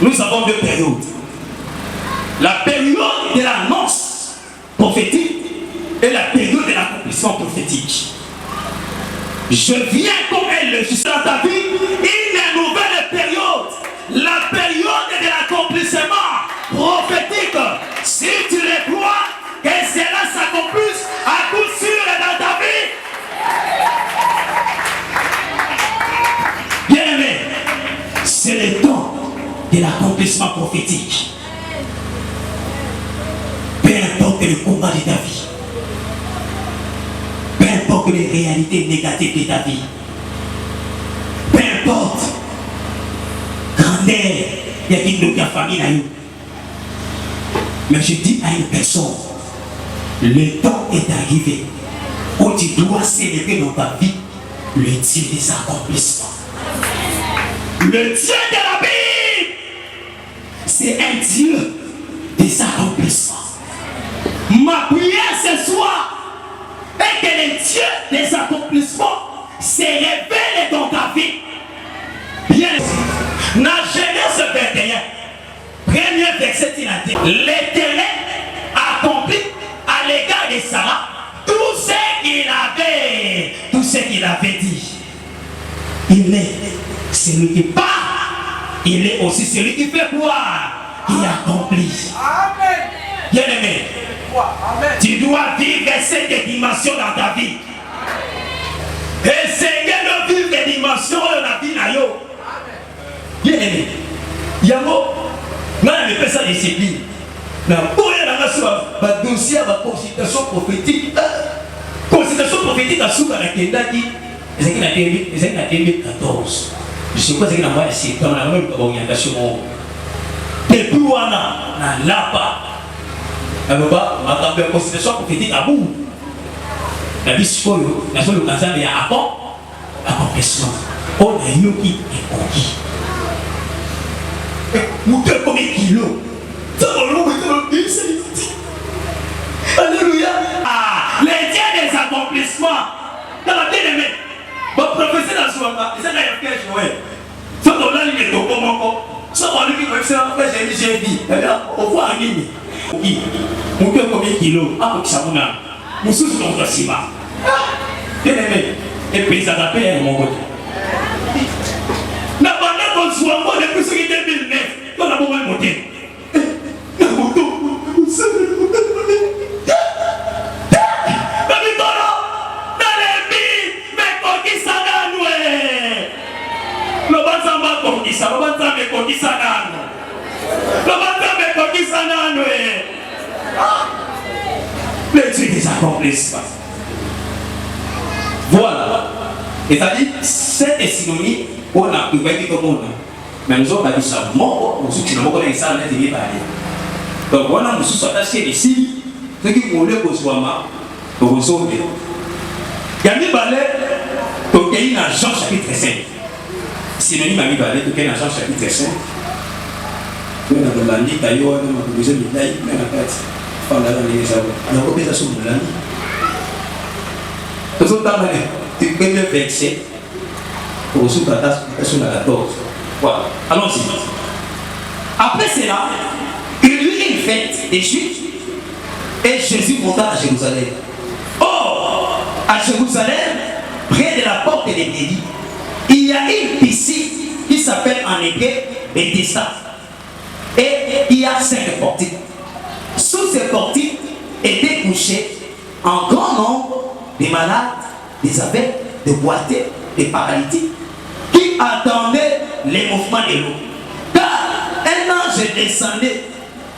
nous avons deux périodes. La période de l'annonce prophétique et la période de l'accomplissement prophétique. Je viens comme elle le dit dans ta vie, une nouvelle période, la période de l'accomplissement prophétique. Si tu le crois, que cela s'accomplisse à coup sûr dans ta vie. Bien aimé, c'est le temps de l'accomplissement prophétique. Peu importe le combat de ta vie, peu importe les réalités négatives de ta vie, peu importe grandeur, il y a une autre famille là. Mais je dis à une personne, le temps est arrivé où tu dois célébrer dans ta vie le Dieu des accomplissements. Le Dieu de la Bible, c'est un Dieu des accomplissements. Ma prière ce soir est que le Dieu des accomplissements se révèle dans ta vie. Bien, dans Genèse 21, premier verset, il a dit, l'Éternel accomplit à l'égard de Sarah tout ce qu'il avait dit. Il est celui qui parle, il est aussi celui qui fait croire, qui accomplit. Amen. Bien aimé, tu dois vivre cette dimension dans ta vie. Et Seigneur de vivre des dimensions de la vie na yo. Bien aimé. Yango, moi je fais ça discipline. Na pour y aller sur dossier à consultation prophétique. Consultation prophétique à Souka na Kendaki. C'est qui na 2014. Je sais pas c'est qui na moi ici dans la même orientation. Depuis wana na lapa. Alors ma consultation prophétique à bout. La vie sikoyo na solo kanzambe ya accomplissement. On a yoki et conquis. Mouté comme un kilo. Alléluia. Ah, les dieux des accomplissements. Dans la bien aimée. Mon professeur dans ce moment, c'est là qu'il y a joué. Si on a dit que si on a dit que j'ai dit, on voit un ligne. Mouté comme un kilo. Ah, ça vous a. Nous sommes dans le ciment. Bien aimé. Et puis ça t'appelle mon côté. N'a pas qu'on soit moi depuis ce qui est 2009. On a beau monter. Le Dieu des accomplissements. Voilà. C'est-à-dire, c'est synonyme qu'on a pu voir tout le monde. Mais nous avons dit ça. Moi, nous sommes pas ça, nous sommes pas. Donc, voilà, nous sommes attachés ici. Ce qui voulait que soit ma, nous sommes. Il y a mis balai, donc il y a Jean chapitre 5. Synonyme à mi balai, donc il y a Jean chapitre 5. Nous avons dit que nous avons besoin de l'aide, mais la carte. Nous avons besoin de l'aide. Nous avons besoin du premier verset pour nous soutenir sur la 14. Voilà, allons-y. Après cela, il y eut une fête des Juifs et Jésus monta à Jérusalem. Or, à Jérusalem, près de la porte des Bélis, il y a une piscine qui s'appelle en hébreu Bethesda. Et il y a 5 portiques. Sous ces portiques étaient couchés un grand nombre de malades, des aveugles, des boiteux, des paralytiques, qui attendaient les mouvements de l'eau. Car un ange descendait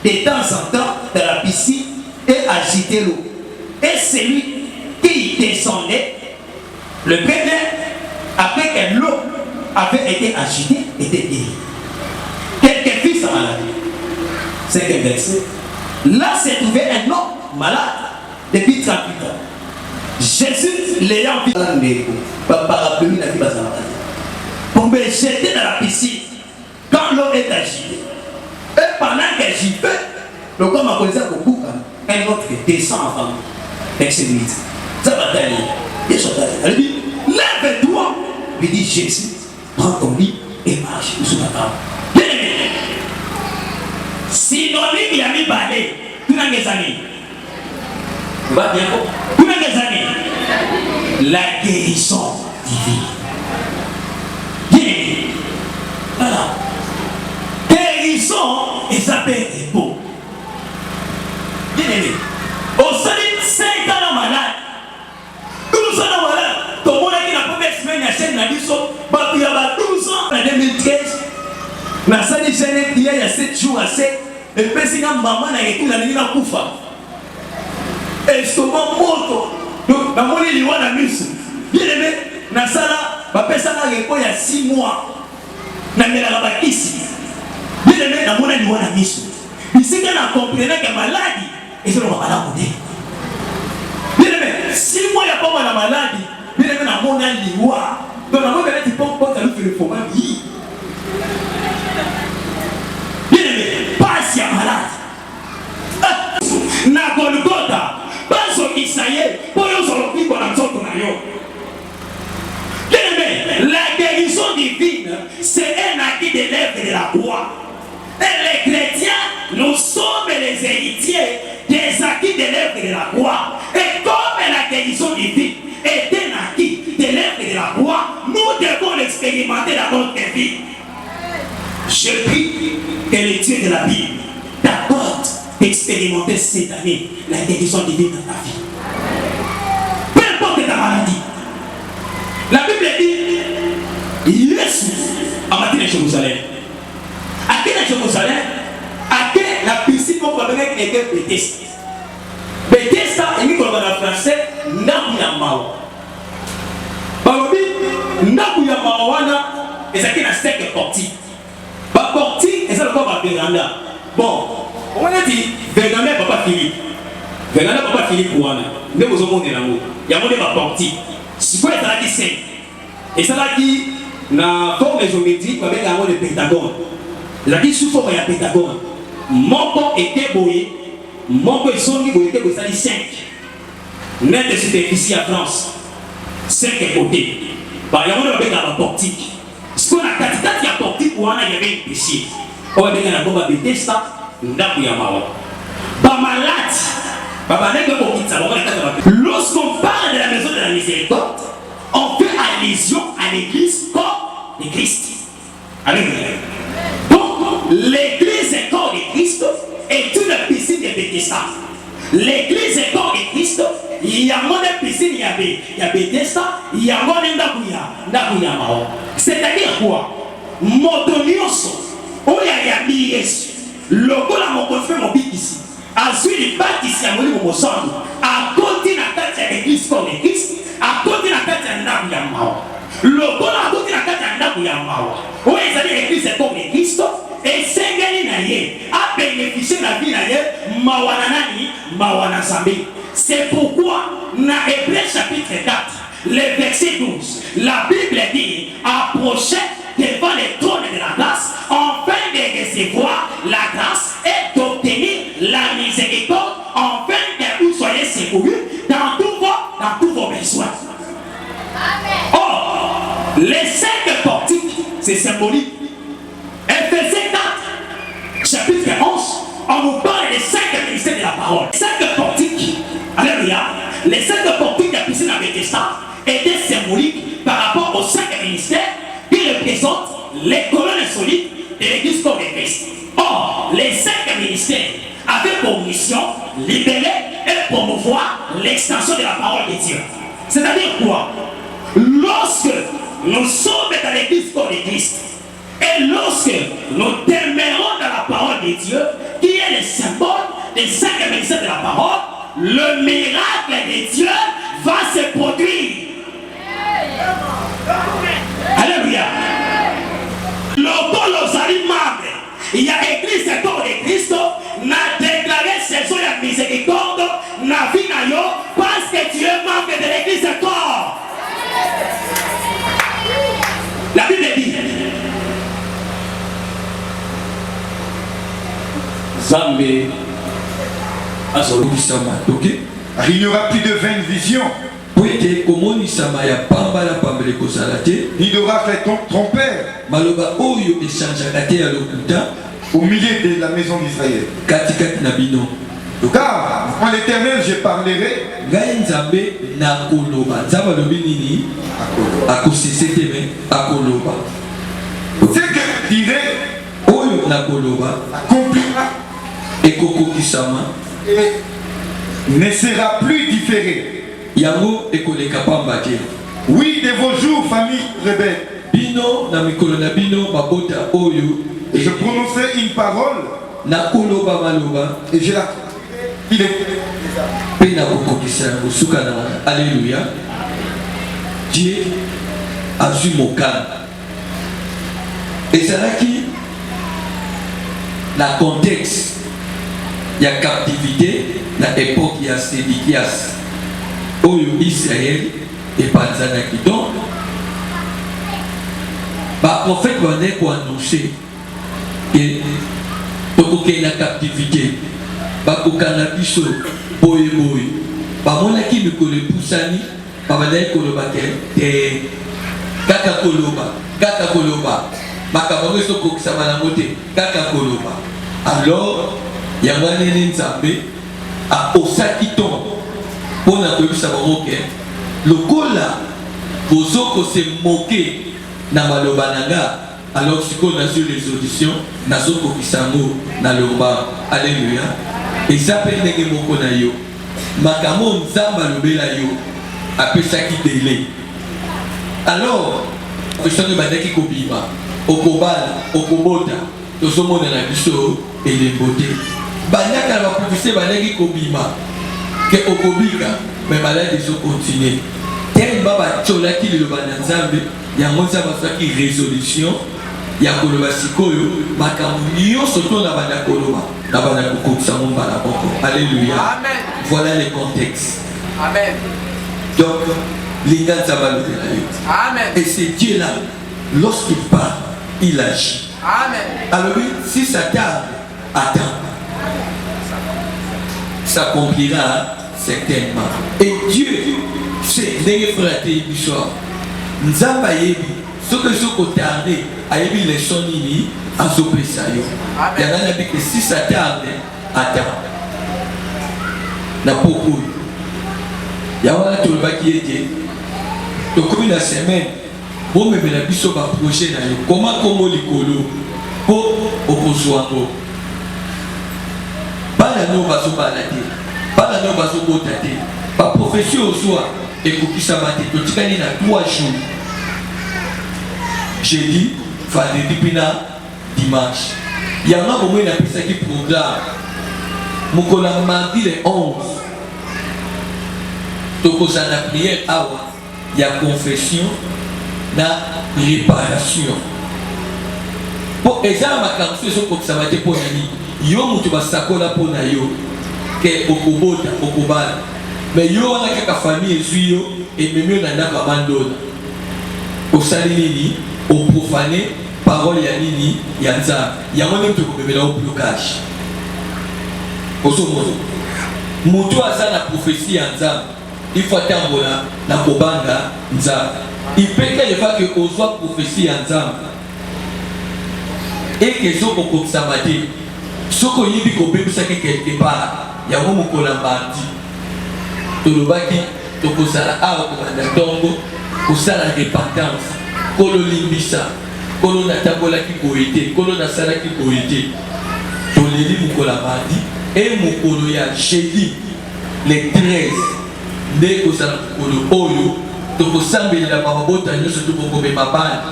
de temps en temps dans la piscine et agitait l'eau. Et celui qui descendait, le premier, après que l'eau avait été agitée, était guéri. Quelqu'un fit sa maladie. C'est quel verset? Là s'est trouvé un homme malade depuis 38 ans. Jésus l'ayant vu dans les parapluies n'a pas sa maladie. Pour me jeter dans la piscine quand l'eau est agitée. Et pendant que j'y vais, le corps m'a posé beaucoup. Un autre descend en famille. Verset 8. Ça va t'aller. Il elle dit, lève-toi. Il dit, Jésus, prends ton lit et marche sous la table. Bien aimé. Synonyme, il a mis balai. Tout dans les années. Va bien. Tout dans les années. La guérison divine. Bien aimé. Voilà. Guérison, et ça peut être beau. Bien aimé. Au solide 5 ans malade. 12 ans malade. Tout le monde qui n'a pas fait semaine à chaîne n'a dit ça. Il y a 12 ans en 2013. Na sali jeune il y a 7 jours à 7. Et puis si maman n'a été la ligne à Koufa. Et ce moment moto. Donc na moni liwa na misu. Bien aimé. Na sala ba pesa na repo il y a 6 mois. Na mela la bakisi. Bien aimé na moni liwa na misu. Ici qu'on a compris que maladie et c'est le malade. Bien aimé, 6 mois il n'y a pas de maladie. Bien aimé, na moni liwa. Donc na moni tu peux pas te faire pour vie. Bien aimé, pas si malade. Na Golgotha, pas sur Isaïe, pour nous sur le pic on a sorti na yo. Bien aimé, la guérison divine, c'est un acquis de l'œuvre de la croix. Et les chrétiens, nous sommes les héritiers des acquis de l'œuvre de la croix. Et comme la guérison divine est un acquis de l'œuvre de la croix, nous devons l'expérimenter dans notre vie. Je prie que les dieux de la Bible t'accordent d'expérimenter cette année la guérison divine dans ta vie. Peu importe ta maladie, Jérusalem. À qui dans Jérusalem? À qui la piscine qu'on va venir qui était Bethesda. Bethesda, et nous en français, Nabuyamao. Balobi, Nabuyamao, et ça qui est la steak portique. Ba portique, et ça le corps va véranda. Bon, on a dit, véranda, papa Philippe. Véranda, papa Philippe, ou Anna. Nous vous avons dit l'amour. Il y a mon débat portique. C'est quoi ça qui c'est? Et ça qui, na forme géométrique, avec la de pentagone. La qui sous forme de pentagone. Mon corps était boyé. Mon corps est sonné boyé, était boyé, ça dit 5. Net de superficie à France. 5 côtés. Bah, il y a mon avec la portique. Ce qu'on a quand il y a portique, ou il y avait une piscine. On va dire la bombe à Bethesda, ndaku ya mawa. Bah, malade. Lorsqu'on parle de la maison de la miséricorde, on fait allusion à l'église corps de Christ. Alléluia. Donc, l'église est corps de Christ est une piscine de Bethesda. L'église est corps de Christ, il y a moins de piscine, il y a Bethesda, il y a moins de Ndakuya. C'est-à-dire quoi? Motonioso, où il y a Yesu, le go la mon fait mon big ici. Ensuite, il bâtisse à mon centre. À côté de la carte de l'église comme l'église, à côté de la carte de Ndakuya. Le bon à côté de la carte de Ndakuya. Oui, c'est-à-dire l'église est comme l'église. Et Sengeli Naye a bénéficié de la vie Naye, Mawananani, Mawanazambi. C'est pourquoi, dans Hébreux chapitre 4, le verset 12, la Bible dit approchez devant le trône de la grâce, afin de recevoir la grâce et d'obtenir la miséricorde, afin que vous soyez secourus dans tous vos besoins. Or, les 5 portiques, c'est symbolique. Ephésiens 4, chapitre 11, on nous parle des 5 ministères de la parole. 5 portiques, alléluia, les 5 portiques de la piscine à Bethesda étaient symboliques par rapport aux 5 ministères qui représentent les colonnes solides de l'église comme Christ. Or, les 5 ministères avaient pour mission libérer et promouvoir l'extension de la parole de Dieu. C'est-à-dire quoi? Lorsque nous sommes dans l'église comme Christ, et lorsque nous demeurons dans la parole de Dieu, qui est le symbole des 5 ministères de la parole, le miracle de Dieu va se produire. Alléluia. Il y a écrit ce corps de Christ, n'a déclaré saison de miséricorde, n'a vu parce que tu es membre de l'église de corps. La Bible dit Zambé il n'y aura plus de vaines visions, ni d'oracle trompeur au milieu de la maison d'Israël. Car en l'Éternel je parlerai ce que je dirai accomplira et ne sera plus différé. Oui, de vos jours, famille rebelle. Et je prononcerai une parole et je la il est Alléluia. Dieu a vu mon calme. Et c'est là qui la contexte, il y a captivité, la époque il y a Sédikias, Israël et Panzanaki. Donc, le prophète va annoncer que la captivité, bakokana biso boye boye bamonaki mikolo epusani babandaki koloba te kaka koloba makambo nyonso okokisama nango te kaka koloba. Alors yango nene nzambe aosaki ton mpona koyebisa bango ke lokola bozokose moke na maloba na nga, alors sikoyo nazwi les auditions nazokokisa yango na lomba. Alléluia. Eza mpe ndenge moko na yo makambo nzambe alobela yo apesaki dele. Alors soki bandaki kobima okobala okobota tozomona na biso elembo te banyaka na baprophétie balingi kobima ke okobika mais maladi ezokontinue tellement batiolaki liloba na nzambe yango nzambe azwaki résolution ya koloba sikoyo makambo nyonso to na banda koloba na banda kokokisa mo mbala moko. Alléluia. Amen. Voilà le contexte. Amen. Donc linga nzambe alobela yo. Amen. Et c'est Dieu là lorsqu'il parle il agit. Amen. Alors si ça tarde, attends. Ça accomplira certainement. Et Dieu, c'est des frères du soir. Nous avons ce que je veux tarder, ayebi les sons nini, à s'oppresser. Il y en a que si ça tarde, attends. Na beaucoup. Il y a un tout le bas qui était. Donc comme une semaine, bon mais la biso va projet na yo. Comment likolo pour opposoango. Pas la no baso balade. Pas la no baso botate. Pas profession au soir et kokisa maté. To tikani na 3 jours. Jeudi, vendredi pina dimanche. Il y en a au moins appelé ça qui programme. Mon mardi le 11. Donc ça la prière awa. Il y a confession, na réparation. Pour exemple, ma cancer comme ça va être pour nani. Yo mutu basakola pour na yo. Que okobota okobala. Mais yo wana kaka famille ezuyo et même na ndaka bandona. Osali nini? Au profaner parole ya nini ya nzambe yango nde tokobemela au blocage osomozo mutu aza na prophétie ya nzambe il faut atambola na kobanga nzambe ipeka yefa ke ozwa prophétie ya nzambe eke soko kokisama te soko yibi kobebisaki quelque part yango mokola mardi tolobaki tokozala awa kobanda ntongo kosala repentance kolo limbisa kolo natambolaki boyete kolo nasalaki boyete toleli mokola mardi et mokolo ya jeudi le 13 nde kozala mokolo oyo tokosambelela mabota nyonso tokokobema bana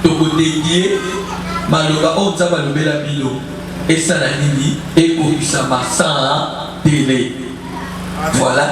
tokodedie maloba oyo nzambe alobela bino esala nini ekokisama sans délai. Voilà.